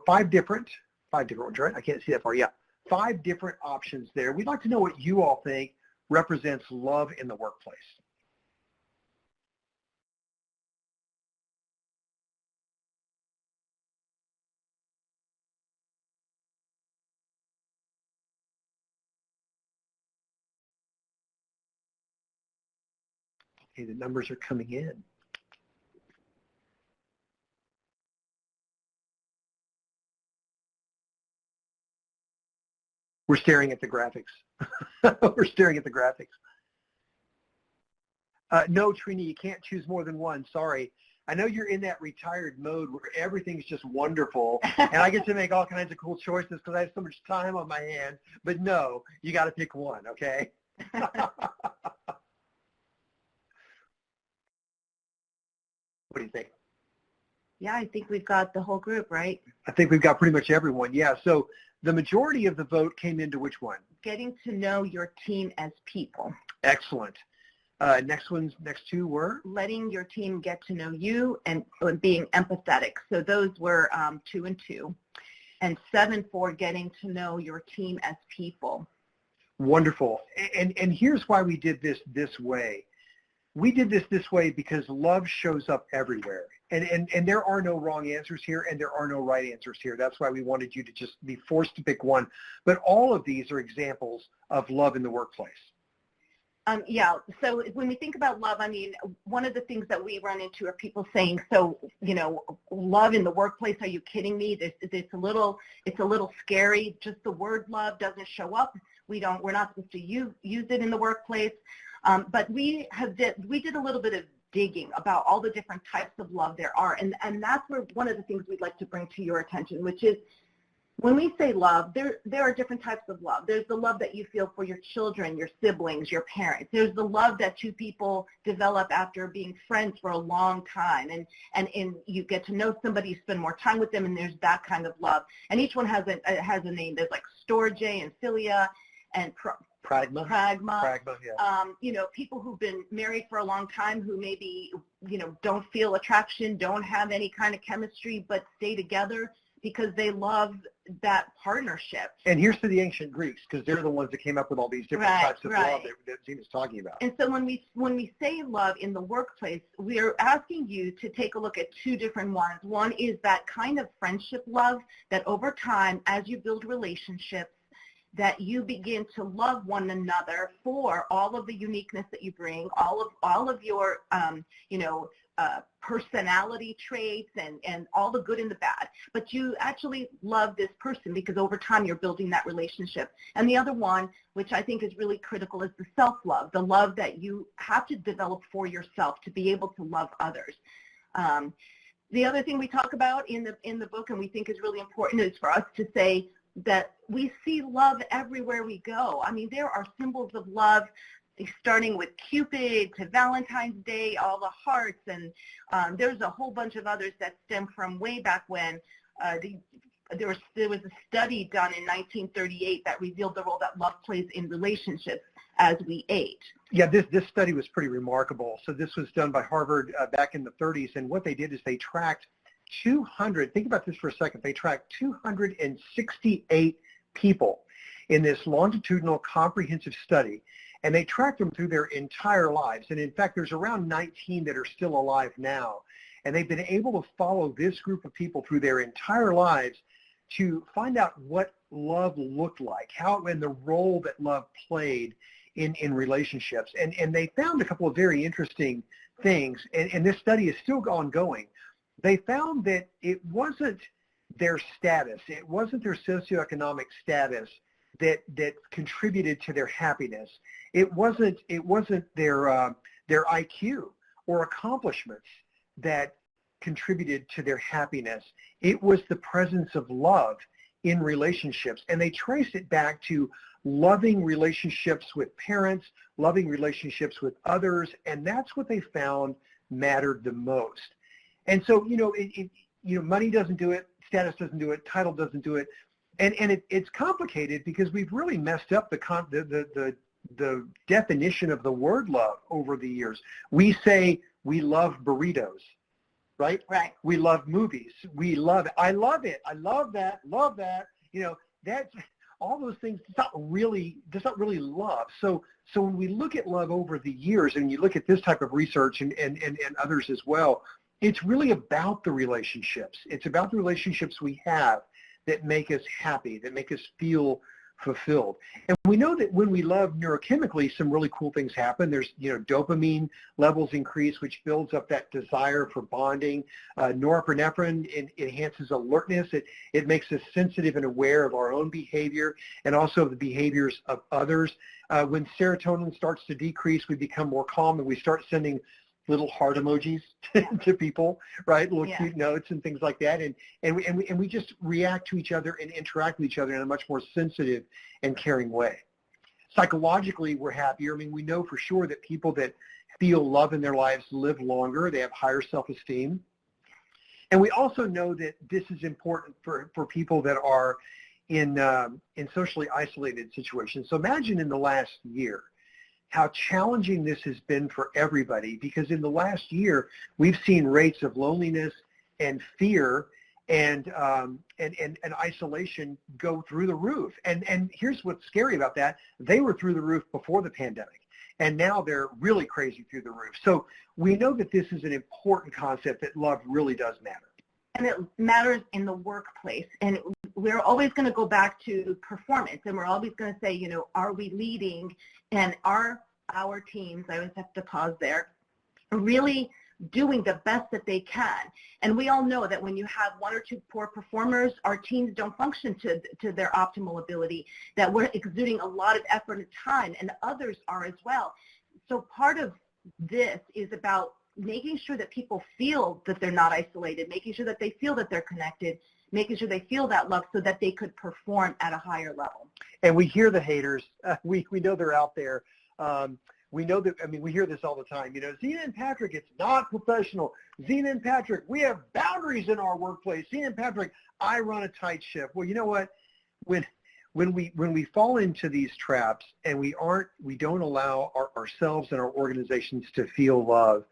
five different ones, right? I can't see that far. Yeah, 5 different options there. We'd like to know what you all think represents love in the workplace. Okay, the numbers are coming in. We're staring at the graphics. We're staring at the graphics. No, Trina, you can't choose more than one. Sorry. I know you're in that retired mode where everything's just wonderful, and I get to make all kinds of cool choices because I have so much time on my hands. But no, you got to pick one, okay? What do you think? Yeah, I think we've got the whole group, right? I think we've got pretty much everyone, yeah. So the majority of the vote came into which one? Getting to know your team as people. Excellent. Next two were? Letting your team get to know you and being empathetic. So those were 2 and 2. And 7 for getting to know your team as people. Wonderful. And here's why we did this way. We did this way because love shows up everywhere. And there are no wrong answers here, and there are no right answers here. That's why we wanted you to just be forced to pick one. But all of these are examples of love in the workplace. Yeah, so when we think about love, one of the things that we run into are people saying, so, love in the workplace, are you kidding me? It's a little scary. Just the word love doesn't show up. We're not supposed to use it in the workplace. But we did a little bit of digging about all the different types of love there are. And that's where one of the things we'd like to bring to your attention, which is when we say love, there are different types of love. There's the love that you feel for your children, your siblings, your parents. There's the love that two people develop after being friends for a long time. And you get to know somebody, you spend more time with them, and there's that kind of love. And each one has a name. There's like storge and philia and Pragma, yeah. People who've been married for a long time who maybe, don't feel attraction, don't have any kind of chemistry, but stay together because they love that partnership. And here's to the ancient Greeks, because they're the ones that came up with all these different types of love that Zena's talking about. And so when we say love in the workplace, we are asking you to take a look at 2 different ones. One is that kind of friendship love that over time, as you build relationships, that you begin to love one another for all of the uniqueness that you bring, all of your, personality traits and all the good and the bad, but you actually love this person because over time you're building that relationship. And the other one, which I think is really critical, is the self-love, the love that you have to develop for yourself to be able to love others. The other thing we talk about in the book, and we think is really important, is for us to say that we see love everywhere we go. I mean, there are symbols of love, starting with Cupid to Valentine's Day, all the hearts, and there's a whole bunch of others that stem from way back when. There was a study done in 1938 that revealed the role that love plays in relationships as we age. Yeah, this study was pretty remarkable. So this was done by Harvard back in the 30s, and what they did is they tracked 200, think about this for a second, they tracked 268 people in this longitudinal comprehensive study, and they tracked them through their entire lives. And in fact, there's around 19 that are still alive now. And they've been able to follow this group of people through their entire lives to find out what love looked like, how and the role that love played in relationships. And they found a couple of very interesting things, and this study is still ongoing. They found that it wasn't their status, it wasn't their socioeconomic status that contributed to their happiness. It wasn't their IQ or accomplishments that contributed to their happiness. It was the presence of love in relationships, and they traced it back to loving relationships with parents, loving relationships with others, and that's what they found mattered the most. And so, money doesn't do it, status doesn't do it, title doesn't do it, and it's complicated because we've really messed up the definition of the word love over the years. We say we love burritos, right? Right. We love movies. We love it. I love it. I love that. Love that. That's all those things. It's not really love. So when we look at love over the years, and you look at this type of research and others as well, it's really about the relationships. It's about the relationships we have that make us happy, that make us feel fulfilled. And we know that when we love neurochemically, some really cool things happen. There's, dopamine levels increase, which builds up that desire for bonding. Norepinephrine enhances alertness. It makes us sensitive and aware of our own behavior and also of the behaviors of others. When serotonin starts to decrease, we become more calm, and we start sending little heart emojis to people, right? Little cute notes and things like that. And we just react to each other and interact with each other in a much more sensitive and caring way. Psychologically, we're happier. I mean, we know for sure that people that feel love in their lives live longer. They have higher self-esteem. And we also know that this is important for people that are in socially isolated situations. So imagine in the last year, how challenging this has been for everybody, because in the last year we've seen rates of loneliness and fear and isolation go through the roof. And here's what's scary about that: they were through the roof before the pandemic, and now they're really crazy through the roof. So we know that this is an important concept, that love really does matter. And it matters in the workplace. And we're always going to go back to performance, and we're always going to say, are we leading, and are our teams, I always have to pause there, really doing the best that they can? And we all know that when you have one or two poor performers, our teams don't function to their optimal ability, that we're exuding a lot of effort and time, and others are as well. So part of this is about making sure that people feel that they're not isolated, making sure that they feel that they're connected, making sure they feel that love so that they could perform at a higher level. And we hear the haters. We know they're out there. We know that, we hear this all the time. Zena and Patrick, it's not professional. Zena and Patrick, we have boundaries in our workplace. Zena and Patrick, I run a tight ship. Well, you know what? When we fall into these traps and we don't allow ourselves and our organizations to feel love,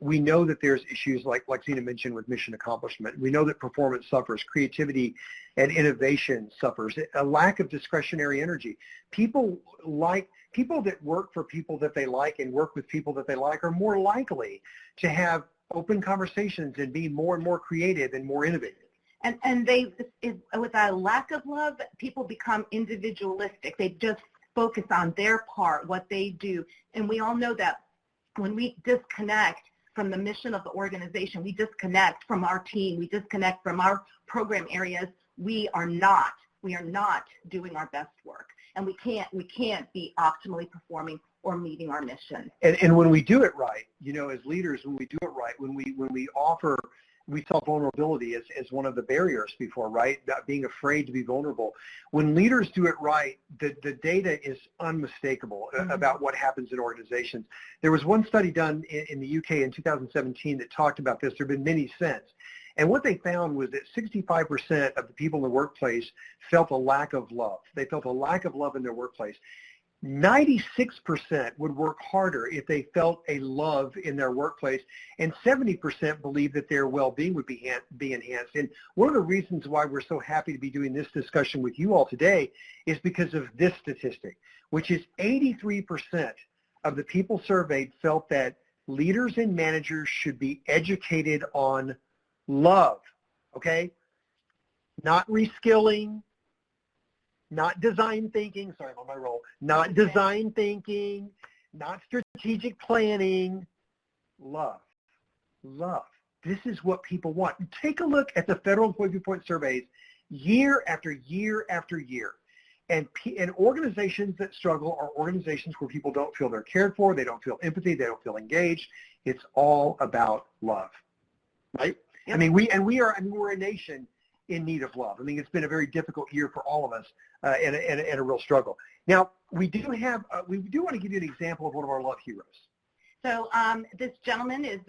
we know that there's issues like Zena mentioned with mission accomplishment. We know that performance suffers, creativity and innovation suffers, a lack of discretionary energy. People that work for people that they like and work with people that they like are more likely to have open conversations and be more and more creative and more innovative. And with a lack of love, people become individualistic. They just focus on their part, what they do. And we all know that when we disconnect from the mission of the organization. We disconnect from our team. We disconnect from our program areas. We are not doing our best work, and we can't be optimally performing or meeting our mission. And when we do it right, as leaders, when we do it right, when we offer, we saw vulnerability as one of the barriers before, right? Not being afraid to be vulnerable. When leaders do it right, the data is unmistakable about what happens in organizations. There was one study done in the UK in 2017 that talked about this. There have been many since. And what they found was that 65% of the people in the workplace felt a lack of love. They felt a lack of love in their workplace. 96% would work harder if they felt a love in their workplace, and 70% believed that their well-being would be enhanced. And one of the reasons why we're so happy to be doing this discussion with you all today is because of this statistic, which is 83% of the people surveyed felt that leaders and managers should be educated on love, okay? Not reskilling, not design thinking, sorry, I'm on my roll, not design thinking, not strategic planning, love. Love. This is what people want. Take a look at the Federal Employee Viewpoint surveys year after year after year. And organizations that struggle are organizations where people don't feel they're cared for, they don't feel empathy, they don't feel engaged. It's all about love, right? Yep. I mean, we're a nation in need of love. I mean, it's been a very difficult year for all of us, and a real struggle. Now, we do want to give you an example of one of our love heroes. So this gentleman is,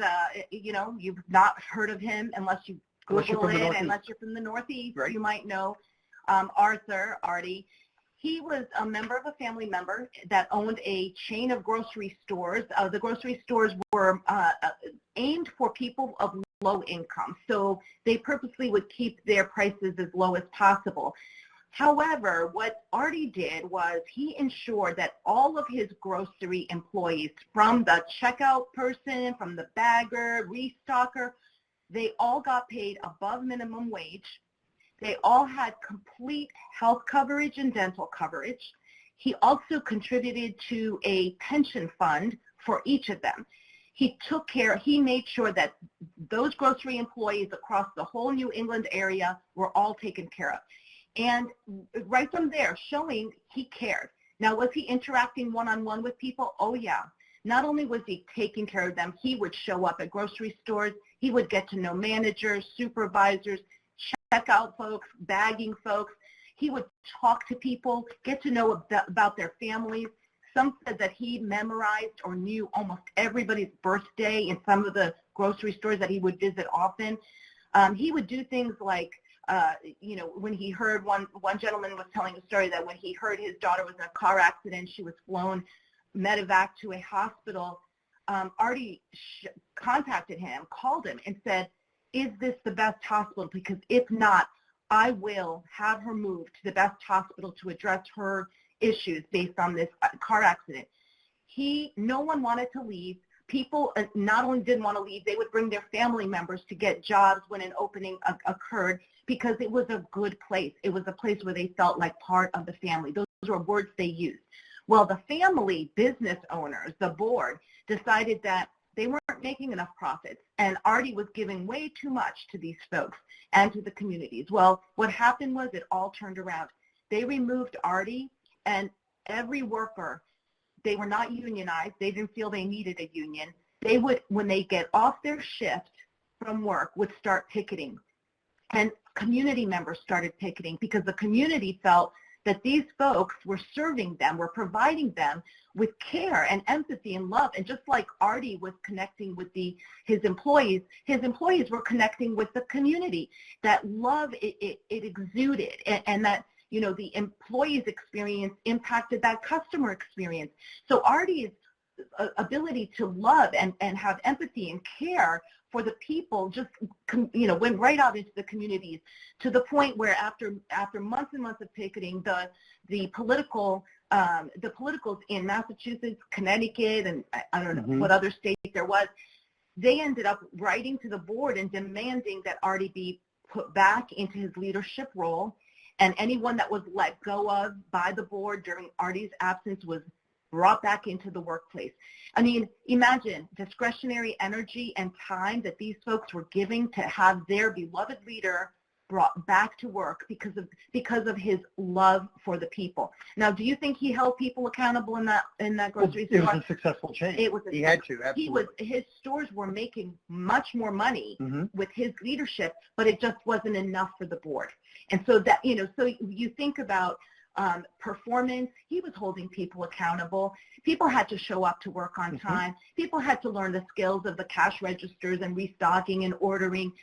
you've not heard of him unless you Google it, unless you're from the Northeast, right. You might know Artie. He was a member of a family member that owned a chain of grocery stores. The grocery stores were aimed for people of low income, so they purposely would keep their prices as low as possible. However, what Artie did was he ensured that all of his grocery employees, from the checkout person, from the bagger, restocker, they all got paid above minimum wage. They all had complete health coverage and dental coverage. He also contributed to a pension fund for each of them. He made sure that those grocery employees across the whole New England area were all taken care of. And right from there, showing he cared. Now, was he interacting one-on-one with people? Oh, yeah. Not only was he taking care of them, he would show up at grocery stores. He would get to know managers, supervisors, check out folks, bagging folks. He would talk to people, get to know about their families. Some said that he memorized or knew almost everybody's birthday in some of the grocery stores that he would visit often. He would do things like, when he heard one gentleman was telling a story that when he heard his daughter was in a car accident, she was flown medevac to a hospital, Artie contacted him, called him, and said, is this the best hospital? Because if not, I will have her moved to the best hospital to address her issues based on this car accident. No one wanted to leave. People not only didn't want to leave, they would bring their family members to get jobs when an opening occurred, because it was a good place. It was a place where they felt like part of the family. Those were words they used. Well, the family business owners, the board, decided that they weren't making enough profits, and Artie was giving way too much to these folks and to the communities. Well, what happened was it all turned around. They removed Artie, and every worker, they were not unionized. They didn't feel they needed a union. They would, when they get off their shift from work, would start picketing. And community members started picketing because the community felt that these folks were serving them, were providing them with care and empathy and love. And just like Artie was connecting with his employees were connecting with the community. That love, it exuded, and that, the employees' experience impacted that customer experience. So Artie's ability to love and have empathy and care for the people just, went right out into the communities, to the point where after months and months of picketing, the politicals in Massachusetts, Connecticut, and I don't know what other state there was, they ended up writing to the board and demanding that Artie be put back into his leadership role, and anyone that was let go of by the board during Artie's absence was brought back into the workplace. I mean, imagine discretionary energy and time that these folks were giving to have their beloved leader brought back to work because of his love for the people. Now, do you think he held people accountable in that grocery store? It was a successful change. He had to, absolutely. His stores were making much more money with his leadership, but it just wasn't enough for the board. And so that, so you think about performance. He was holding people accountable. People had to show up to work on time. People had to learn the skills of the cash registers and restocking and ordering.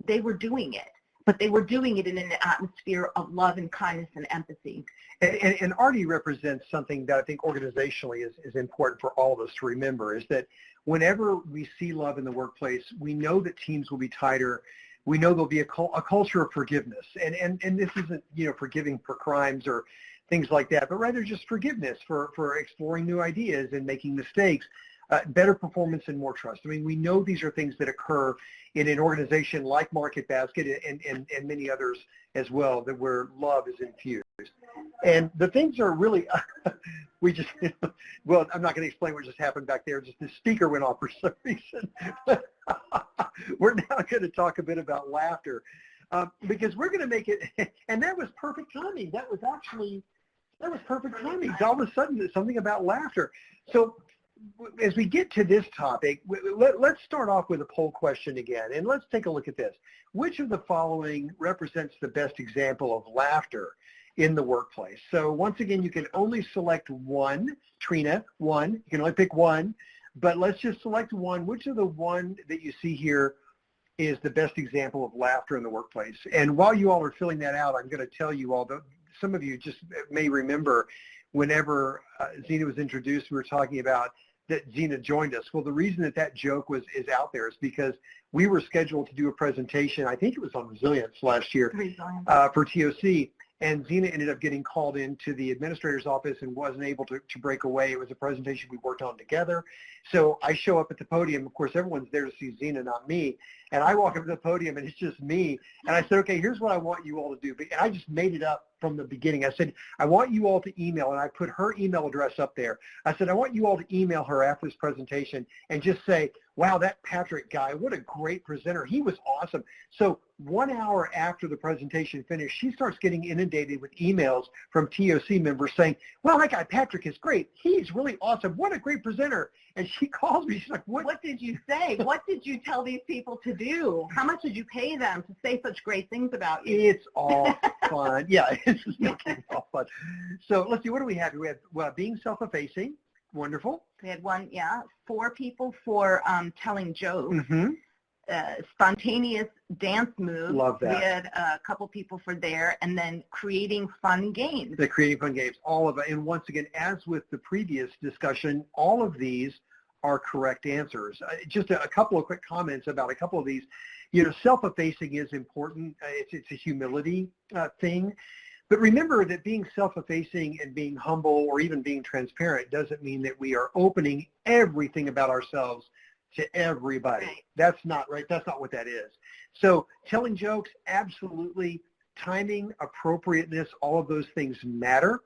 They were doing it, but they were doing it in an atmosphere of love and kindness and empathy. And Artie represents something that I think organizationally is important for all of us to remember, is that whenever we see love in the workplace, we know that teams will be tighter. We know there'll be a culture of forgiveness. And this isn't, forgiving for crimes or things like that, but rather just forgiveness for exploring new ideas and making mistakes, better performance and more trust. I mean, we know these are things that occur in an organization like Market Basket and many others as well, that where love is infused. And the things are really, well, I'm not going to explain what just happened back there. Just the speaker went off for some reason. We're now going to talk a bit about laughter because we're going to make it, and that was perfect timing. That was perfect timing. All of a sudden, there's something about laughter. So as we get to this topic, let's start off with a poll question again, and let's take a look at this. Which of the following represents the best example of laughter in the workplace? So once again, you can only select one. Trina, one. You can only pick one, but let's just select one. Which of the one that you see here is the best example of laughter in the workplace? And while you all are filling that out, I'm going to tell you all, that some of you just may remember whenever Zena was introduced, we were talking about that Zena joined us. Well, the reason that joke is out there is because we were scheduled to do a presentation, I think it was on resilience last year, for TOC, and Zena ended up getting called into the administrator's office and wasn't able to break away. It was a presentation we worked on together. So I show up at the podium. Of course, everyone's there to see Zena, not me. And I walk up to the podium, and it's just me. And I said, okay, here's what I want you all to do. And I just made it up from the beginning. I said, I want you all to email, and I put her email address up there. I said, I want you all to email her after this presentation and just say, wow, that Patrick guy, what a great presenter. He was awesome. So 1 hour after the presentation finished, she starts getting inundated with emails from TOC members saying, well, that guy Patrick is great. He's really awesome. What a great presenter. And she calls me. She's like, what did you say? What did you tell these people to do? How much did you pay them to say such great things about you? It's all fun. Yeah, it's all fun. So let's see, what do we have? We have being self-effacing. Wonderful. We had 4 people for telling jokes. Spontaneous dance moves. Love that. We had a couple people for there, and then creating fun games. The creating fun games, all of it. And once again, as with the previous discussion, all of these are correct answers. Just a couple of quick comments about a couple of these. Self-effacing is important. It's a humility thing. But remember that being self-effacing and being humble or even being transparent doesn't mean that we are opening everything about ourselves to everybody. Right. That's not right. That's not what that is. So telling jokes, absolutely. Timing, appropriateness, all of those things matter.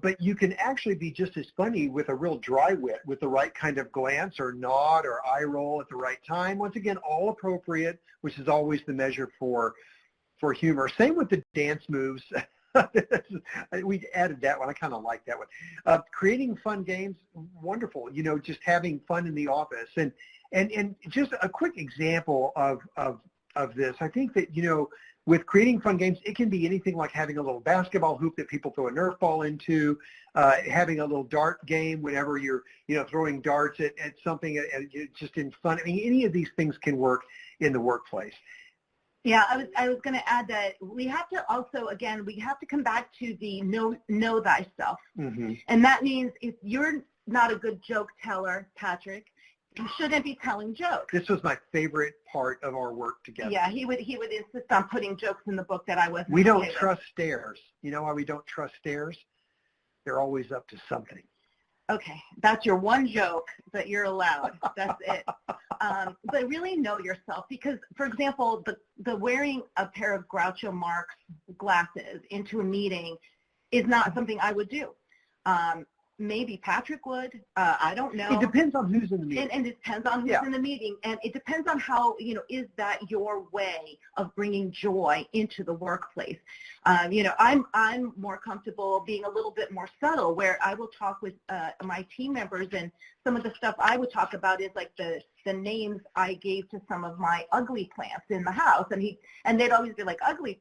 But you can actually be just as funny with a real dry wit, with the right kind of glance or nod or eye roll at the right time. Once again, all appropriate, which is always the measure for humor. Same with the dance moves. We added that one. I kind of like that one. Creating fun games, wonderful. Just having fun in the office, and just a quick example of this. I think that with creating fun games, it can be anything like having a little basketball hoop that people throw a Nerf ball into, having a little dart game whenever you're throwing darts at something just in fun. I mean, any of these things can work in the workplace. Yeah, I was going to add that we have to also, again, we have to come back to the know thyself. And that means if you're not a good joke teller, Patrick, you shouldn't be telling jokes. This was my favorite part of our work together. Yeah, he would insist on putting jokes in the book that I wasn't. We don't trust stares. You know why we don't trust stares? They're always up to something. Okay, that's your one joke that you're allowed. That's it. But really know yourself because, for example, the wearing a pair of Groucho Marx glasses into a meeting is not something I would do. maybe Patrick would. I don't know. It depends on who's in the meeting. And it depends on who's in the meeting. And it depends on how, is that your way of bringing joy into the workplace? I'm more comfortable being a little bit more subtle, where I will talk with my team members, and some of the stuff I would talk about is like the names I gave to some of my ugly plants in the house. And they'd always be like, ugly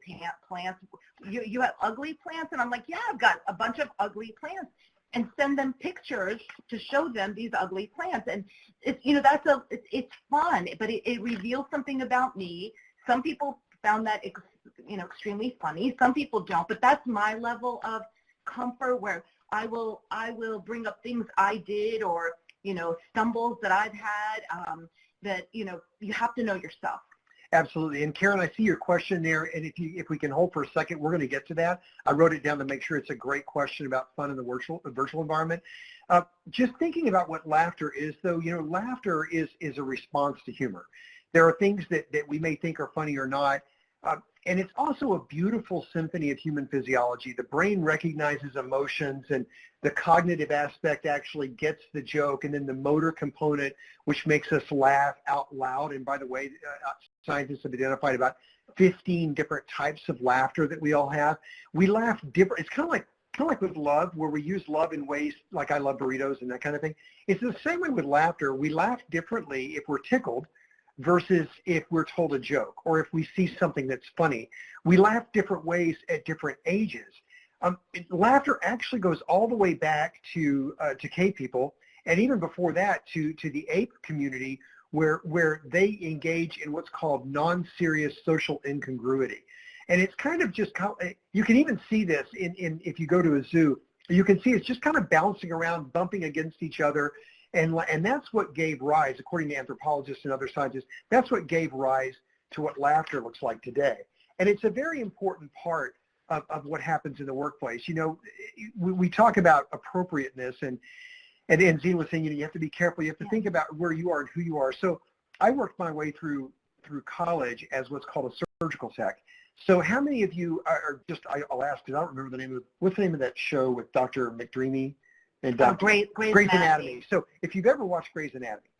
plants? You have ugly plants? And I'm like, yeah, I've got a bunch of ugly plants. And send them pictures to show them these ugly plants. And it's, it's fun, but it reveals something about me. Some people found that, extremely funny. Some people don't, but that's my level of comfort, where I will bring up things I did, or, stumbles that I've had, that, you have to know yourself. Absolutely. And Karen, I see your question there, and if we can hold for a second, we're going to get to that. I wrote it down to make sure it's a great question about fun in the virtual environment. Just thinking about what laughter is, though, laughter is a response to humor. There are things that we may think are funny or not, and it's also a beautiful symphony of human physiology. The brain recognizes emotions, and the cognitive aspect actually gets the joke, and then the motor component, which makes us laugh out loud. And by the way, scientists have identified about 15 different types of laughter that we all have. We laugh different. It's kind of like with love, where we use love in ways like I love burritos and that kind of thing. It's the same way with laughter. We laugh differently if we're tickled versus if we're told a joke, or if we see something that's funny. We laugh different ways at different ages. Laughter actually goes all the way back to cave people, and even before that to the ape community, where they engage in what's called non-serious social incongruity. And it's kind of just, you can even see this in if you go to a zoo, you can see it's just kind of bouncing around, bumping against each other. And that's what gave rise, according to anthropologists and other scientists, that's what gave rise to what laughter looks like today. And it's a very important part of what happens in the workplace. We talk about appropriateness, and Zena was saying, you have to be careful. You have to think about where you are and who you are. So I worked my way through college as what's called a surgical tech. So how many of you are just, I'll ask because I don't remember the name of, what's the name of that show with Dr. McDreamy? And Grey's Anatomy. So if you've ever watched Grey's Anatomy,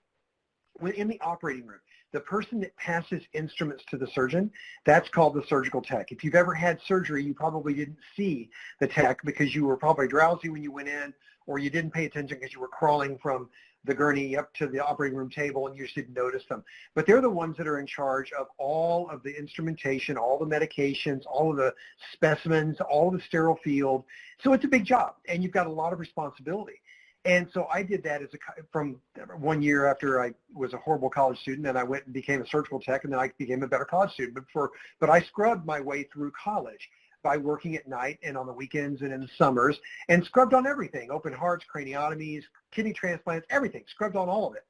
when in the operating room, the person that passes instruments to the surgeon, that's called the surgical tech. If you've ever had surgery, you probably didn't see the tech because you were probably drowsy when you went in, or you didn't pay attention because you were crawling from the gurney up to the operating room table and you just didn't notice them. But they're the ones that are in charge of all of the instrumentation, all the medications, all of the specimens, all of the sterile field. So it's a big job, and you've got a lot of responsibility. And so I did that from 1 year after I was a horrible college student, and I went and became a surgical tech, and then I became a better college student. But I scrubbed my way through college by working at night and on the weekends and in the summers, and scrubbed on everything: open hearts, craniotomies, kidney transplants, everything, scrubbed on all of it.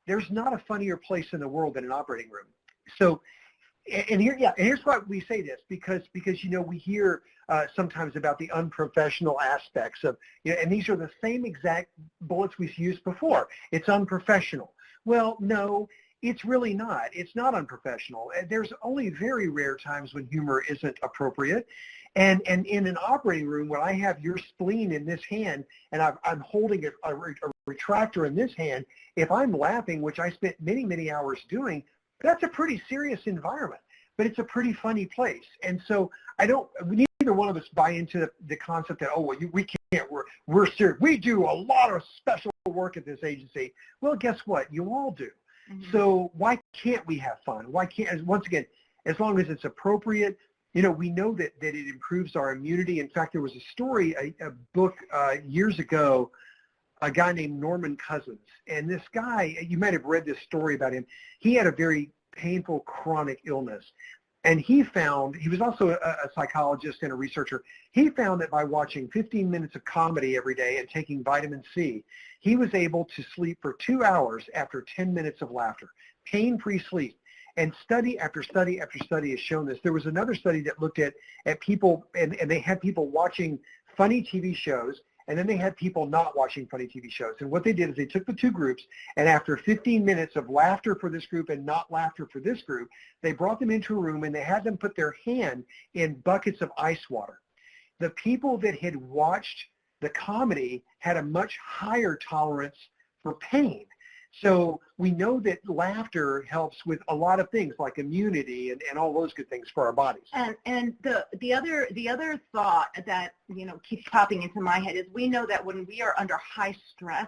There's not a funnier place in the world than an operating room. So, and here's why we say this, because we hear sometimes about the unprofessional aspects of, and these are the same exact bullets we've used before. It's unprofessional. Well, no, it's really not. It's not unprofessional. There's only very rare times when humor isn't appropriate. And in an operating room, when I have your spleen in this hand and I'm holding a retractor in this hand, if I'm laughing, which I spent many, many hours doing, that's a pretty serious environment, but it's a pretty funny place. And so neither one of us buy into the concept that, we can't, we're serious. We do a lot of special work at this agency. Well, guess what? You all do. Mm-hmm. So why can't we have fun? Why can't, once again, as long as it's appropriate, we know that it improves our immunity. In fact, there was a story, a book years ago, a guy named Norman Cousins. And this guy, you might have read this story about him. He had a very painful chronic illness. And he was also a psychologist and a researcher. He found that by watching 15 minutes of comedy every day and taking vitamin C, he was able to sleep for 2 hours after 10 minutes of laughter, pain-free sleep. And study after study after study has shown this. There was another study that looked at people, and they had people watching funny TV shows, and then they had people not watching funny TV shows. And what they did is they took the two groups, and after 15 minutes of laughter for this group and not laughter for this group, they brought them into a room and they had them put their hand in buckets of ice water. The people that had watched the comedy had a much higher tolerance for pain. So we know that laughter helps with a lot of things like immunity and all those good things for our bodies. And the other thought that keeps popping into my head is we know that when we are under high stress,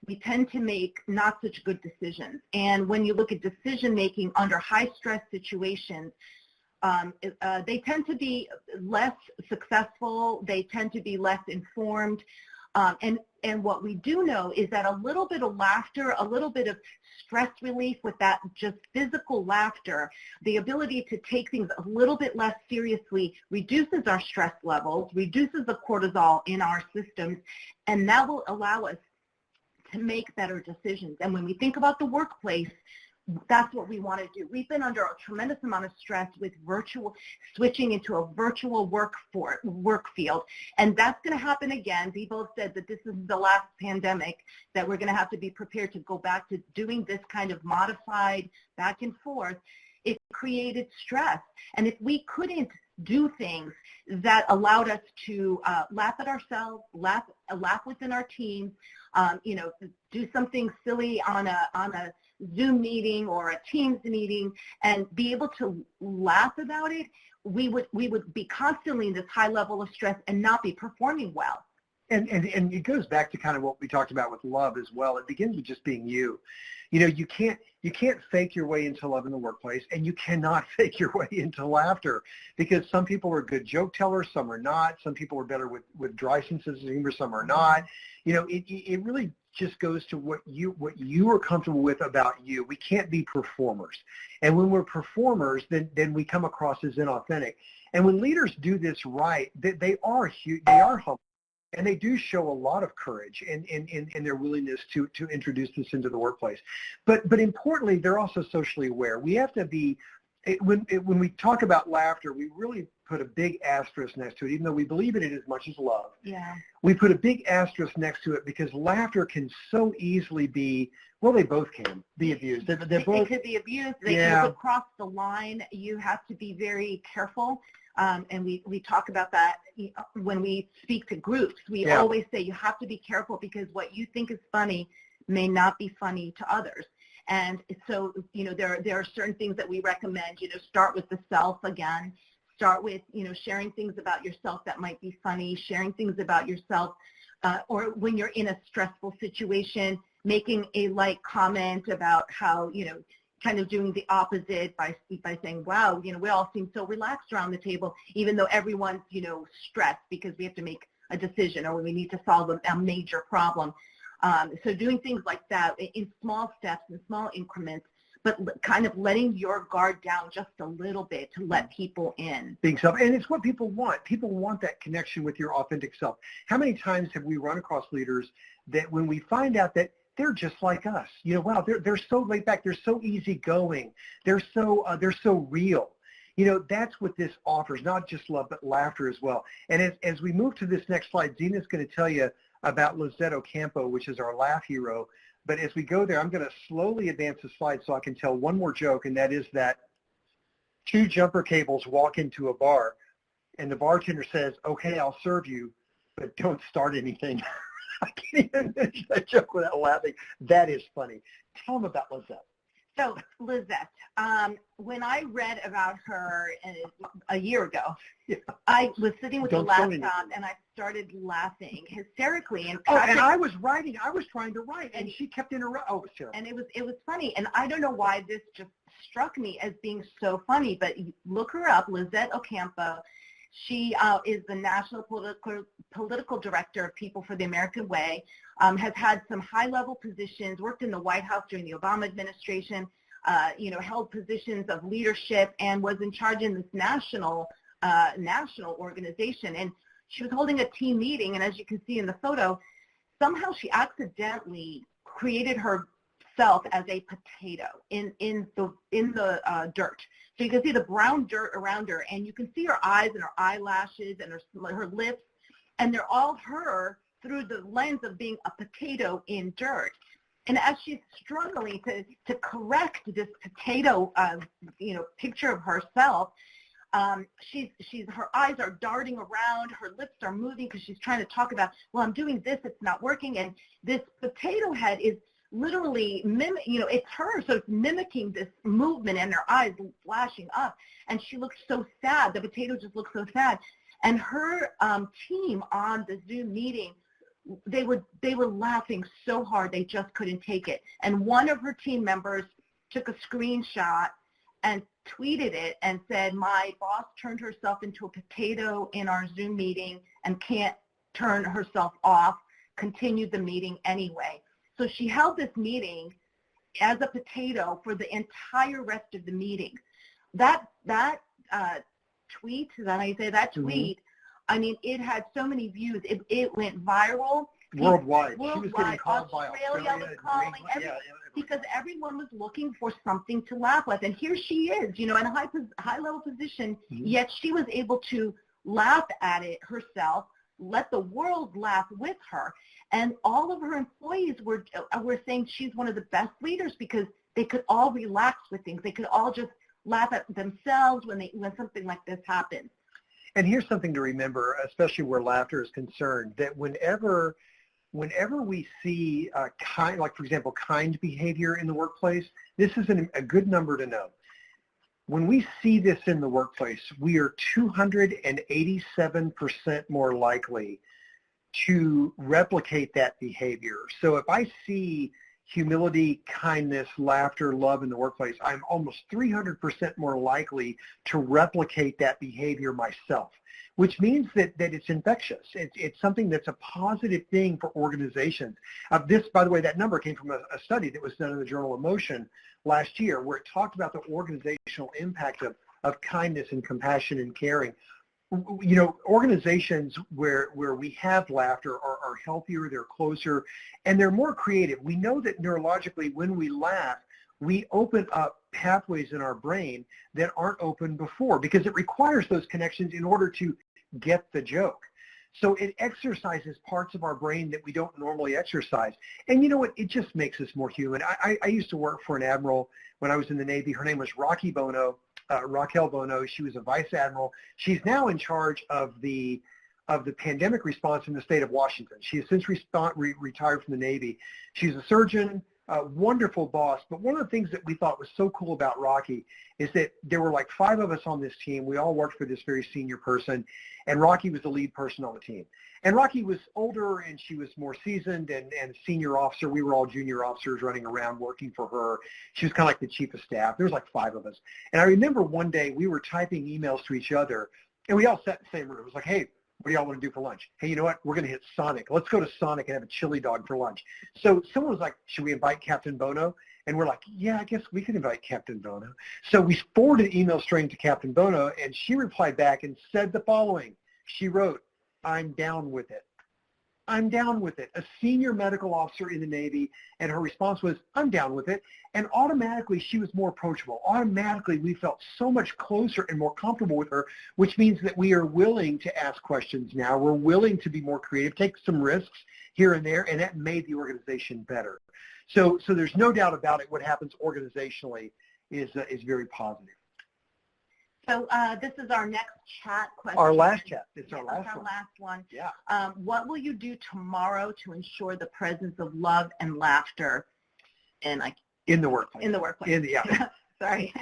we tend to make not such good decisions. And when you look at decision making under high stress situations, they tend to be less successful. They tend to be less informed. And what we do know is that a little bit of laughter, a little bit of stress relief with that just physical laughter, the ability to take things a little bit less seriously reduces our stress levels, reduces the cortisol in our systems, and that will allow us to make better decisions. And when we think about the workplace, that's what we want to do. We've been under a tremendous amount of stress with switching into a virtual work field, and that's going to happen again. People said that this is the last pandemic, that we're going to have to be prepared to go back to doing this kind of modified back and forth. It created stress, and if we couldn't do things that allowed us to laugh at ourselves, laugh within our teams, do something silly on a Zoom meeting or a Teams meeting, and be able to laugh about it, we would be constantly in this high level of stress and not be performing well. And it goes back to kind of what we talked about with love as well. It begins with just being you. You can't fake your way into love in the workplace, and you cannot fake your way into laughter, because some people are good joke tellers, some are not. Some people are better with dry senses of humor, some are not. It really just goes to what you are comfortable with about you. We can't be performers. And when we're performers, then we come across as inauthentic. And when leaders do this right, they are humble. And they do show a lot of courage in their willingness to introduce this into the workplace. But importantly, they're also socially aware. We have to be, when we talk about laughter, we really put a big asterisk next to it, even though we believe in it as much as love. Yeah. We put a big asterisk next to it because laughter can so easily be, well, they both can be abused. They're both, it could be abused. They can cross the line. You have to be very careful. And we talk about that when we speak to groups. We always say you have to be careful, because what you think is funny may not be funny to others. And so, there are certain things that we recommend. Start with the self again. Start with, sharing things about yourself that might be funny, sharing things about yourself, or when you're in a stressful situation, making a light comment about how, kind of doing the opposite by saying, wow, we all seem so relaxed around the table, even though everyone's, stressed because we have to make a decision or we need to solve a major problem. So doing things like that in small steps, in small increments, but kind of letting your guard down just a little bit to let people in. Being self, and it's what people want. People want that connection with your authentic self. How many times have we run across leaders that when we find out that they're just like us, wow, they're so laid back, they're so easygoing, they're so real. That's what this offers, not just love, but laughter as well. And as we move to this next slide, Zena's going to tell you about Lizette Ocampo, which is our laugh hero. But as we go there, I'm going to slowly advance the slide so I can tell one more joke, and that is that two jumper cables walk into a bar, and the bartender says, okay, I'll serve you, but don't start anything. I can't even finish that joke without laughing. That is funny. Tell them about Lizette. So Lizette, when I read about her a year ago, I was sitting with the laptop and I started laughing hysterically. And and I was trying to write, and she kept interrupting. Oh, sure. And it was funny, and I don't know why this just struck me as being so funny, but look her up, Lizette Ocampo. She is the National Political Director of People for the American Way, has had some high-level positions, worked in the White House during the Obama administration, held positions of leadership, and was in charge in this national organization. And she was holding a team meeting, and as you can see in the photo, somehow she accidentally created herself as a potato in the dirt. So you can see the brown dirt around her, and you can see her eyes and her eyelashes and her lips, and they're all her through the lens of being a potato in dirt. And as she's struggling to correct this potato, picture of herself, Her eyes are darting around, her lips are moving because she's trying to talk about, well, I'm doing this, it's not working, and this potato head is literally it's her, so it's mimicking this movement, and her eyes flashing up, and she looks so sad. The potato just looks so sad, and her team on the Zoom meeting, they were laughing so hard they just couldn't take it, and one of her team members took a screenshot and tweeted it and said, my boss turned herself into a potato in our Zoom meeting and can't turn herself off, continued the meeting anyway. So she held this meeting as a potato for the entire rest of the meeting. That tweet, is that how you say that tweet? I mean, it had so many views. It went viral. Worldwide. She was getting Worldwide. called by Australia was calling because everyone was looking for something to laugh with. And here she is, in a high-level position, yet she was able to laugh at it herself, let the world laugh with her. And all of her employees were saying she's one of the best leaders because they could all relax with things. They could all just laugh at themselves when something like this happens. And here's something to remember, especially where laughter is concerned, that whenever we see like for example, kind behavior in the workplace, this is a good number to know. When we see this in the workplace, we are 287% more likely to replicate that behavior. So if I see humility, kindness, laughter, love in the workplace, I'm almost 300% more likely to replicate that behavior myself, which means that it's infectious. It's something that's a positive thing for organizations. This, by the way, that number came from a study that was done in the Journal of Motion last year, where it talked about the organizational impact of kindness and compassion and caring. Organizations where we have laughter are healthier, they're closer, and they're more creative. We know that neurologically, when we laugh, we open up pathways in our brain that aren't open before because it requires those connections in order to get the joke. So it exercises parts of our brain that we don't normally exercise. And you know what? It just makes us more human. I used to work for an admiral when I was in the Navy. Her name was Raquel Bono. She was a vice admiral. She's now in charge of the pandemic response in the state of Washington. She has since retired from the Navy. She's a surgeon, a wonderful boss. But one of the things that we thought was so cool about Rocky is that there were like 5 of us on this team. We all worked for this very senior person, and Rocky was the lead person on the team. And Rocky was older, and she was more seasoned and senior officer. We were all junior officers running around working for her. She was kind of like the chief of staff. There was like 5 of us. And I remember one day we were typing emails to each other, and we all sat in the same room. It was like, hey, what do y'all want to do for lunch? Hey, you know what? We're going to hit Sonic. Let's go to Sonic and have a chili dog for lunch. So someone was like, should we invite Captain Bono? And we're like, yeah, I guess we can invite Captain Bono. So we forwarded an email string to Captain Bono, and she replied back and said the following. She wrote, I'm down with it. I'm down with it. A senior medical officer in the Navy, and her response was, I'm down with it. And automatically she was more approachable. Automatically we felt so much closer and more comfortable with her, which means that we are willing to ask questions now. We're willing to be more creative, take some risks here and there, and that made the organization better. So there's no doubt about it. What happens organizationally is very positive. So this is our next chat question. Our last chat. It's our last one. Last one. Yeah. What will you do tomorrow to ensure the presence of love and laughter in the workplace? In the workplace. Yeah. Sorry.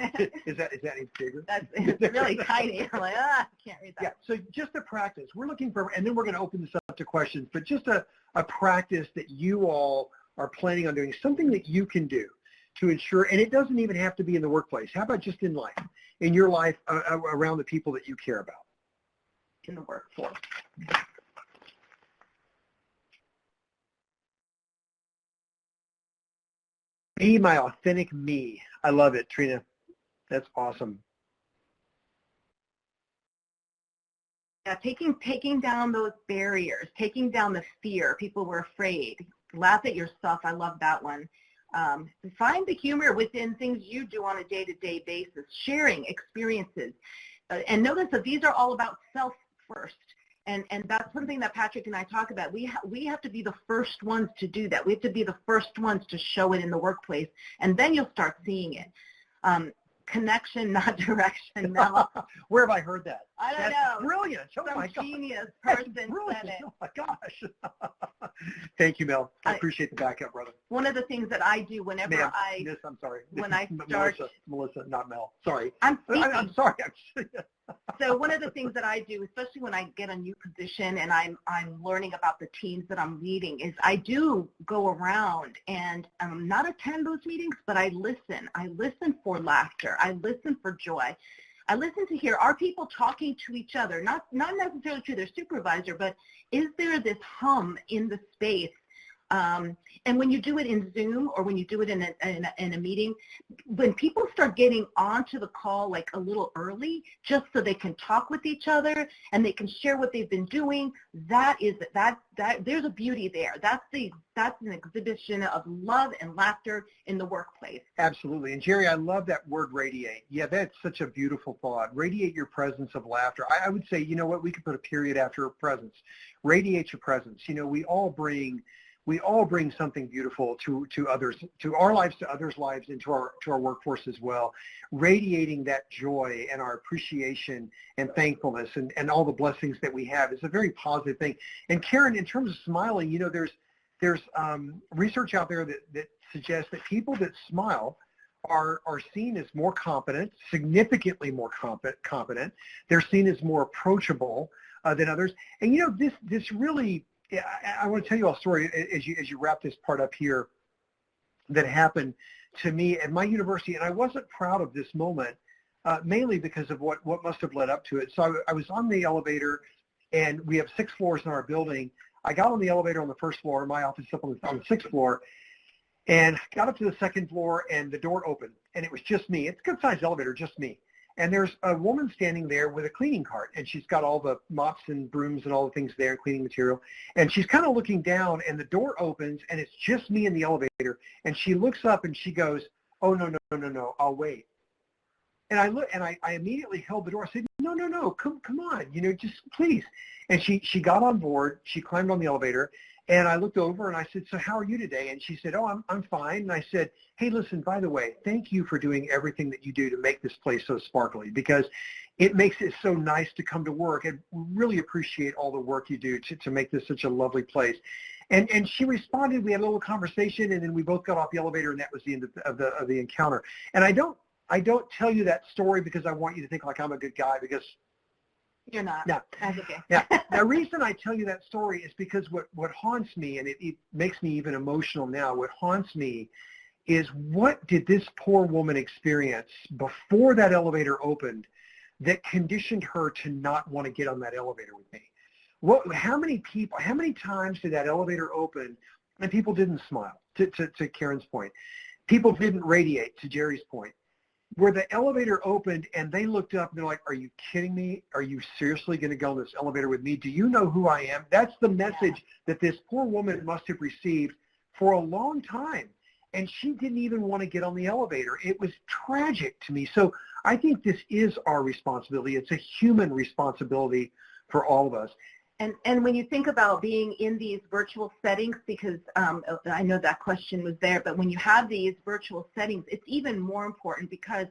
Is that any bigger? It's really tiny. I'm like, I can't read that. Yeah. So just a practice. We're looking for, and then we're going to open this up to questions, but just a practice that you all are planning on doing, something that you can do to ensure, and it doesn't even have to be in the workplace. How about just in life, in your life, around the people that you care about? In the workforce. Be my authentic me. I love it, Trina. That's awesome. Yeah, taking down those barriers, taking down the fear. People were afraid. Laugh at yourself. I love that one. Find the humor within things you do on a day-to-day basis, sharing experiences. And notice that these are all about self first. And that's something that Patrick and I talk about. We have to be the first ones to do that. We have to be the first ones to show it in the workplace, and then you'll start seeing it. connection, not direction, Mel. Where have I heard that? I don't That's know. Brilliant. Oh Some my God. genius That's person said brilliant. it. Oh my gosh. Thank you, Mel. I appreciate the backup, brother. One of the things that I do whenever Ma'am, I, Miss, I'm sorry. when I start, Melissa, not Mel. Sorry. I'm speaking. I'm sorry. So one of the things that I do, especially when I get a new position and I'm learning about the teams that I'm leading, is I do go around and not attend those meetings, but I listen. I listen for laughter. I listen for joy. I listen to hear, are people talking to each other? Not necessarily to their supervisor, but is there this hum in the space? And when you do it in Zoom or when you do it in a meeting, when people start getting onto the call like a little early, just so they can talk with each other and they can share what they've been doing, that there's a beauty there. That's an exhibition of love and laughter in the workplace. Absolutely. And Jerry, I love that word radiate. Yeah, that's such a beautiful thought. Radiate your presence of laughter. I would say, you know what, we could put a period after presence. Radiate your presence. You know, we all bring something beautiful to others, to our lives, to others' lives, and to our workforce as well. Radiating that joy and our appreciation and thankfulness and all the blessings that we have is a very positive thing. And Karen, in terms of smiling, you know, there's research out there that suggests that people that smile are seen as more competent, significantly more competent. They're seen as more approachable than others. And you know, this really. Yeah, I want to tell you a story as you wrap this part up here that happened to me at my university, and I wasn't proud of this moment, mainly because of what must have led up to it. So I was on the elevator, and we have 6 floors in our building. I got on the elevator on the 1st floor, my office up on the 6th floor, and got up to the 2nd floor, and the door opened, and it was just me. It's a good-sized elevator, just me. And there's a woman standing there with a cleaning cart, and she's got all the mops and brooms and all the things there, cleaning material. And she's kind of looking down, and the door opens, and it's just me in the elevator. And she looks up, and she goes, "Oh, no, I'll wait." And I look, and I immediately held the door. I said, "No, come on, you know, just please." And she got on board. She climbed on the elevator, and I looked over, and I said, "So how are you today?" And she said, "Oh, I'm fine." And I said, "Hey, listen, by the way, thank you for doing everything that you do to make this place so sparkly, because it makes it so nice to come to work, and really appreciate all the work you do to make this such a lovely place." And she responded. We had a little conversation, and then we both got off the elevator, and that was the end of the encounter. And I don't tell you that story because I want you to think like I'm a good guy, because You're not. No. That's okay. Yeah. The reason I tell you that story is because what haunts me, and it makes me even emotional now, what haunts me is, what did this poor woman experience before that elevator opened that conditioned her to not want to get on that elevator with me? How many times did that elevator open and people didn't smile, to Karen's point? People didn't radiate, to Jerry's point. Where the elevator opened and they looked up and they're like, "Are you kidding me? Are you seriously going to go in this elevator with me? Do you know who I am?" That's the message that this poor woman must have received for a long time. And she didn't even want to get on the elevator. It was tragic to me. So I think this is our responsibility. It's a human responsibility for all of us. And when you think about being in these virtual settings, because I know that question was there, but when you have these virtual settings, it's even more important because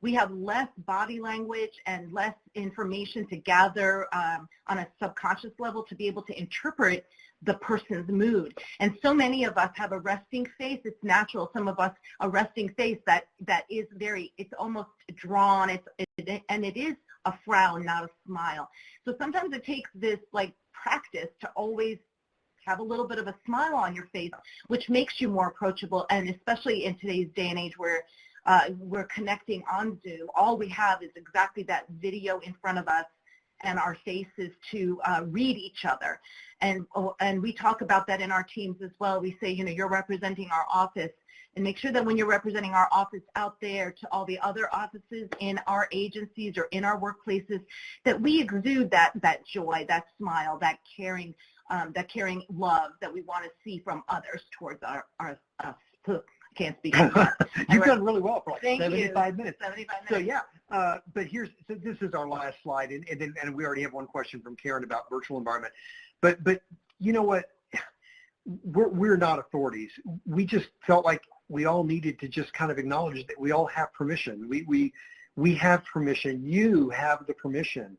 we have less body language and less information to gather on a subconscious level to be able to interpret the person's mood. And so many of us have a resting face. It's natural. Some of us, a resting face that is it's almost drawn, and it is a frown, not a smile. So sometimes it takes this like practice to always have a little bit of a smile on your face, which makes you more approachable. And especially in today's day and age where we're connecting on Zoom, all we have is exactly that video in front of us and our faces to read each other. And we talk about that in our teams as well. We say, you're representing our office, and make sure that when you're representing our office out there to all the other offices in our agencies or in our workplaces, that we exude that joy, that smile, that caring love that we want to see from others towards us. Can't speak. You've done really well for like 75 minutes. 75 minutes. So yeah, but this is our last slide, and we already have one question from Karen about virtual environment. But you know what? we're not authorities. We just felt like we all needed to just kind of acknowledge that we all have permission. We have permission. You have the permission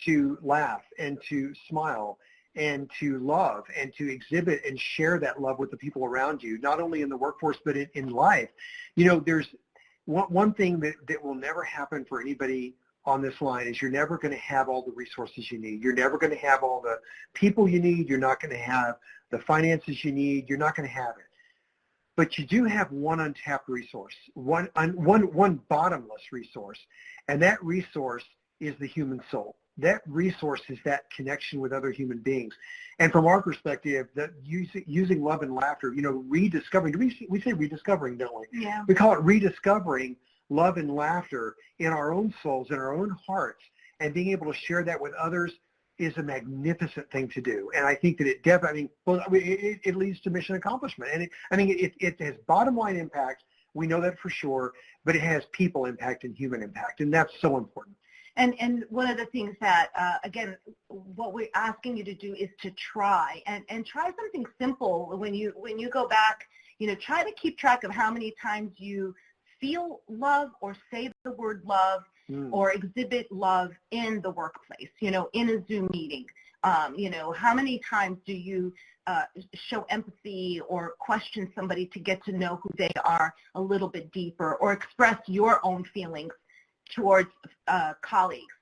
to laugh and to smile and to love and to exhibit and share that love with the people around you, not only in the workforce, but in life. You know, there's one thing that will never happen for anybody on this line is you're never going to have all the resources you need. You're never going to have all the people you need. You're not going to have the finances you need. You're not going to have it. But you do have one untapped resource, one bottomless resource, and that resource is the human soul. That resource is that connection with other human beings. And from our perspective, that using love and laughter, you know, rediscovering, we say rediscovering, don't we? Yeah. We call it rediscovering love and laughter in our own souls, in our own hearts, and being able to share that with others is a magnificent thing to do. And I think that it definitely, it leads to mission accomplishment. And it has bottom line impact. We know that for sure, but it has people impact and human impact. And that's so important. And one of the things that, again, what we're asking you to do is to try and try something simple. When you go back, you know, try to keep track of how many times you feel love or say the word love or exhibit love in the workplace, you know, in a Zoom meeting. You know, how many times do you show empathy or question somebody to get to know who they are a little bit deeper, or express your own feelings towards colleagues?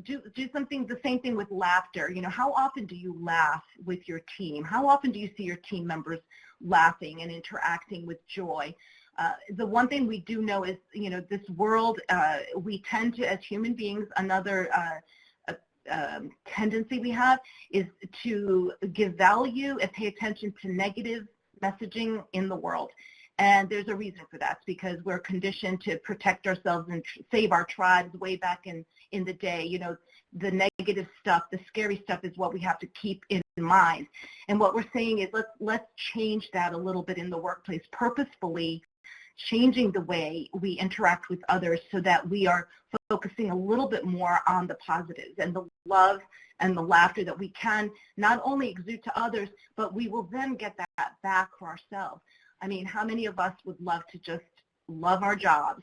Do something, the same thing with laughter. You know, how often do you laugh with your team? How often do you see your team members laughing and interacting with joy? The one thing we do know is, you know, this world, we tend to, as human beings, another tendency we have is to give value and pay attention to negative messaging in the world. And there's a reason for that. It's because we're conditioned to protect ourselves and save our tribes way back in the day. You know, the negative stuff, the scary stuff is what we have to keep in mind. And what we're saying is let's change that a little bit in the workplace, purposefully changing the way we interact with others so that we are focusing a little bit more on the positives and the love and the laughter that we can not only exude to others, but we will then get that back for ourselves. I mean, how many of us would love to just love our jobs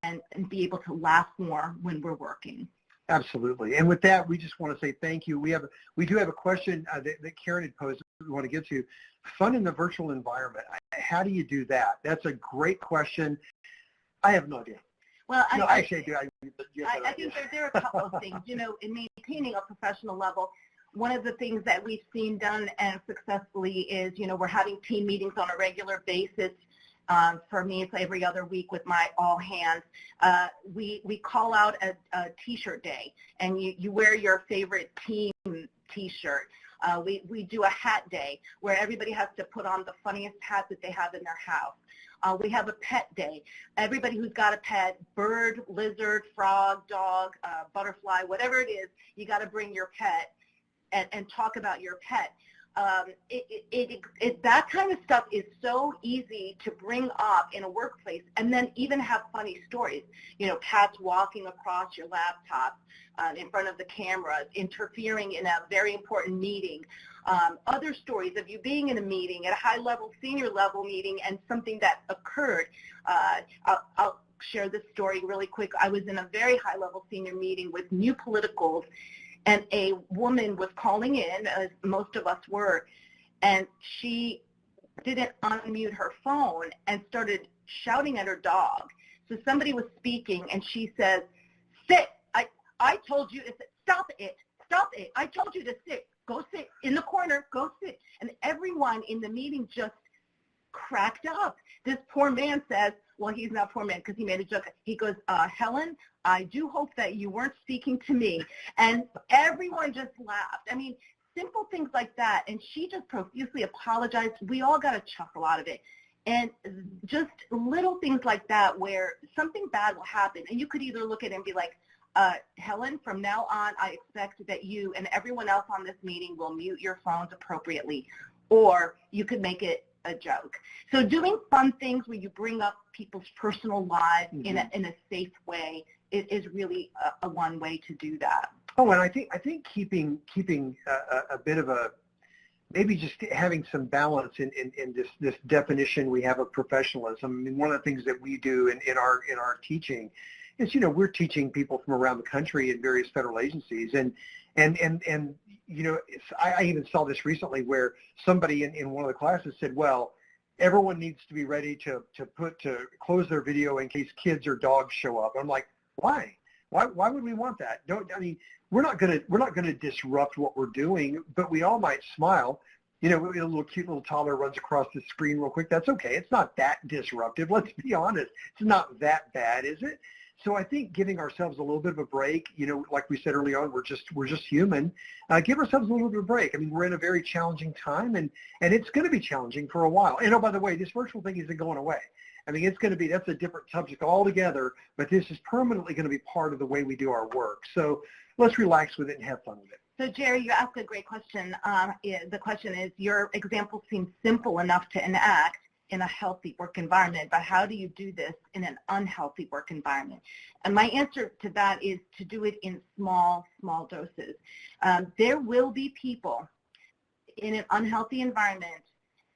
and be able to laugh more when we're working? Absolutely. And with that, we just want to say thank you. We do have a question that Karen had posed we want to get to. Fun in the virtual environment. How do you do that? That's a great question. I have no idea. Well, I actually do. I think there are a couple of things. You know, in maintaining a professional level, one of the things that we've seen done and successfully is, you know, we're having team meetings on a regular basis. For me, it's every other week with my all hands. We call out a T-shirt day, and you wear your favorite team T-shirt. We do a hat day where everybody has to put on the funniest hat that they have in their house. We have a pet day. Everybody who's got a pet, bird, lizard, frog, dog, butterfly, whatever it is, you got to bring your pet and talk about your pet. That kind of stuff is so easy to bring up in a workplace, and then even have funny stories. You know, cats walking across your laptop in front of the camera, interfering in a very important meeting. Other stories of you being in a meeting, at a high-level, senior-level meeting, and something that occurred. I'll share this story really quick. I was in a very high-level senior meeting with new politicals, and a woman was calling in, as most of us were, and she didn't unmute her phone and started shouting at her dog. So somebody was speaking, and she says, "Sit, I told you to sit. Stop it, I told you to sit. Go sit in the corner, go sit." And everyone in the meeting just cracked up. This poor man says, well, he's not poor man because he made a joke. He goes, "Helen, I do hope that you weren't speaking to me." And everyone just laughed. I mean, simple things like that. And she just profusely apologized. We all got a chuckle out of it. And just little things like that where something bad will happen. And you could either look at it and be like, Helen, from now on, I expect that you and everyone else on this meeting will mute your phones appropriately. Or you could make it a joke. So doing fun things where you bring up people's personal lives in a safe way is really a one way to do that. Oh, and I think keeping a bit of a maybe just having some balance in this definition we have of professionalism. I mean, one of the things that we do in our teaching is, we're teaching people from around the country in various federal agencies, and I even saw this recently where somebody in one of the classes said, well, everyone needs to be ready to close their video in case kids or dogs show up. I'm like, why? Why would we want that? We're not gonna disrupt what we're doing, but we all might smile. A cute little toddler runs across the screen real quick. That's okay. It's not that disruptive. Let's be honest. It's not that bad, is it? So I think giving ourselves a little bit of a break, like we said early on, we're just human. Give ourselves a little bit of a break. I mean, we're in a very challenging time, and it's going to be challenging for a while. And by the way, this virtual thing isn't going away. I mean, that's a different subject altogether, but this is permanently going to be part of the way we do our work. So let's relax with it and have fun with it. So Jerry, you asked a great question. The question is, your example seems simple enough to enact in a healthy work environment, but how do you do this in an unhealthy work environment? And my answer to that is to do it in small doses. There will be people in an unhealthy environment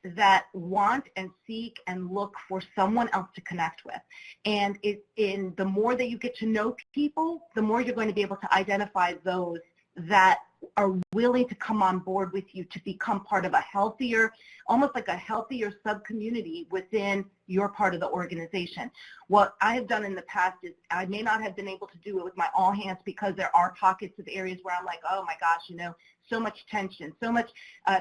that want and seek and look for someone else to connect with. And the more that you get to know people, the more you're going to be able to identify those that are willing to come on board with you to become part of a healthier, almost like a healthier sub-community within your part of the organization. What I have done in the past is I may not have been able to do it with my all hands because there are pockets of areas where I'm like, oh my gosh, so much tension, so much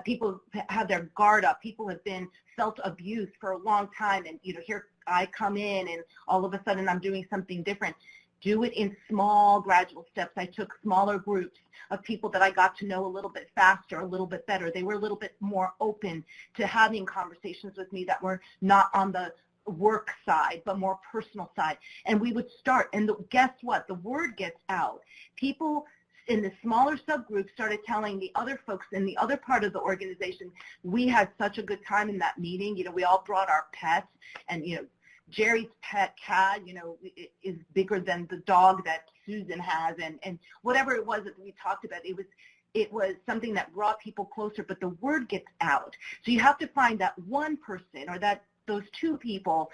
people have their guard up. People have been felt abused for a long time, and here I come in and all of a sudden I'm doing something different. Do it in small, gradual steps. I took smaller groups of people that I got to know a little bit faster, a little bit better. They were a little bit more open to having conversations with me that were not on the work side, but more personal side. And we would start, and guess what? The word gets out. People in the smaller subgroups started telling the other folks in the other part of the organization, we had such a good time in that meeting. We all brought our pets, and Jerry's pet cat, is bigger than the dog that Susan has, and whatever it was that we talked about, it was something that brought people closer, but the word gets out. So you have to find that one person or those two people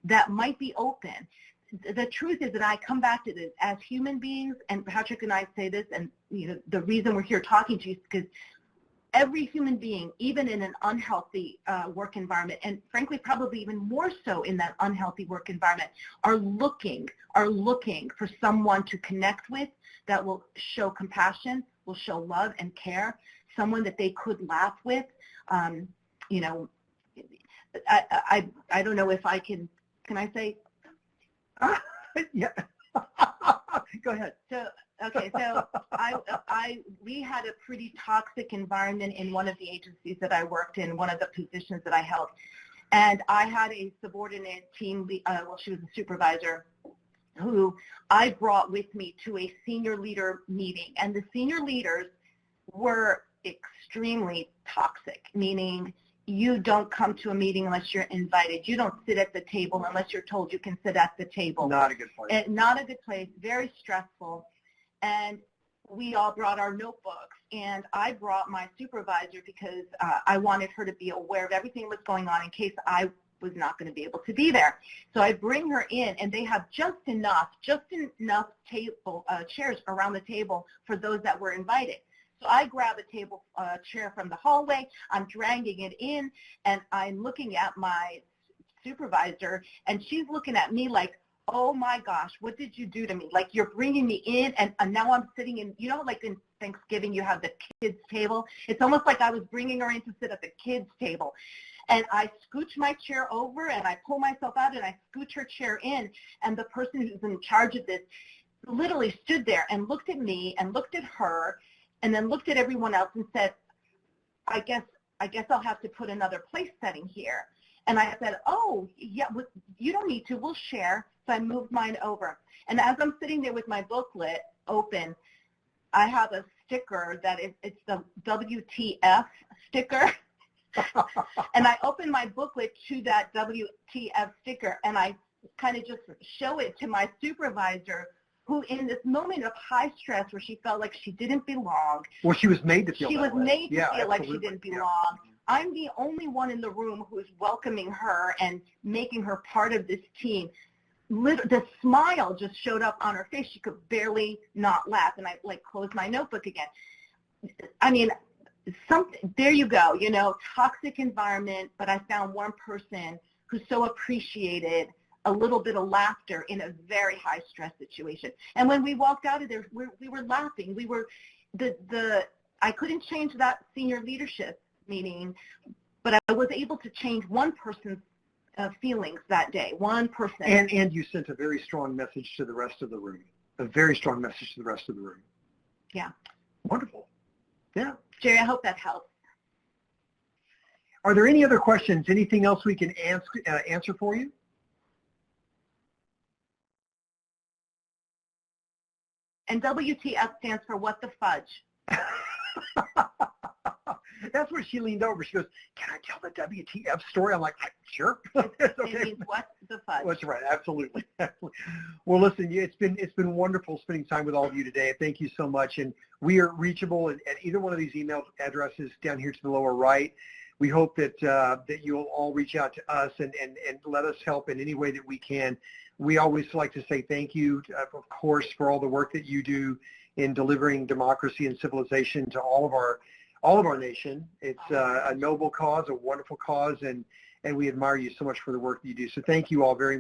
that might be open. The truth is that I come back to this as human beings, and Patrick and I say this, and the reason we're here talking to you is because every human being, even in an unhealthy work environment, and frankly probably even more so in that unhealthy work environment, are looking for someone to connect with that will show compassion, will show love and care, someone that they could laugh with. I don't know if I can I say? Yeah. Go ahead. So we had a pretty toxic environment in one of the agencies that I worked in, one of the positions that I held. And I had a subordinate team, she was a supervisor, who I brought with me to a senior leader meeting. And the senior leaders were extremely toxic, meaning you don't come to a meeting unless you're invited. You don't sit at the table unless you're told you can sit at the table. Not a good place. Not a good place, very stressful. And we all brought our notebooks, and I brought my supervisor because I wanted her to be aware of everything that was going on in case I was not going to be able to be there. So I bring her in, and they have just enough chairs around the table for those that were invited. So I grab a chair from the hallway, I'm dragging it in, and I'm looking at my supervisor, and she's looking at me like, oh my gosh, what did you do to me? Like, you're bringing me in, and now I'm sitting in, like in Thanksgiving you have the kids' table. It's almost like I was bringing her in to sit at the kids' table. And I scooch my chair over, and I pull myself out, and I scooch her chair in, and the person who's in charge of this literally stood there and looked at me and looked at her, and then looked at everyone else and said, I guess I'll have to put another place setting here. And I said, oh, yeah, you don't need to. We'll share. So I moved mine over. And as I'm sitting there with my booklet open, I have a sticker that it's the WTF sticker. And I open my booklet to that WTF sticker, and I kind of just show it to my supervisor, who in this moment of high stress where she felt like she didn't belong. Well, she was made to feel She that was way. made to Yeah, feel like she absolutely. didn't Yeah. belong. I'm the only one in the room who's welcoming her and making her part of this team. The smile just showed up on her face. She could barely not laugh, and I closed my notebook again. I mean, there you go, you know, toxic environment, but I found one person who so appreciated a little bit of laughter in a very high stress situation. And when we walked out of there, we were laughing. We were I couldn't change that senior leadership meeting, but I was able to change one person's feelings that day, one person. And you sent a very strong message to the rest of the room, a very strong message to the rest of the room. Yeah. Wonderful. Yeah. Jerry, I hope that helps. Are there any other questions? Anything else we can answer for you? And WTF stands for what the fudge. That's where she leaned over. She goes, "Can I tell the WTF story?" I'm like, "Sure." It Okay. means what the fudge. That's right. Absolutely. Well, listen, it's been wonderful spending time with all of you today. Thank you so much. And we are reachable at either one of these email addresses down here to the lower right. We hope that that you'll all reach out to us and let us help in any way that we can. We always like to say thank you, of course, for all the work that you do in delivering democracy and civilization to all of our nation. It's a noble cause, a wonderful cause, and we admire you so much for the work that you do. So thank you all very much.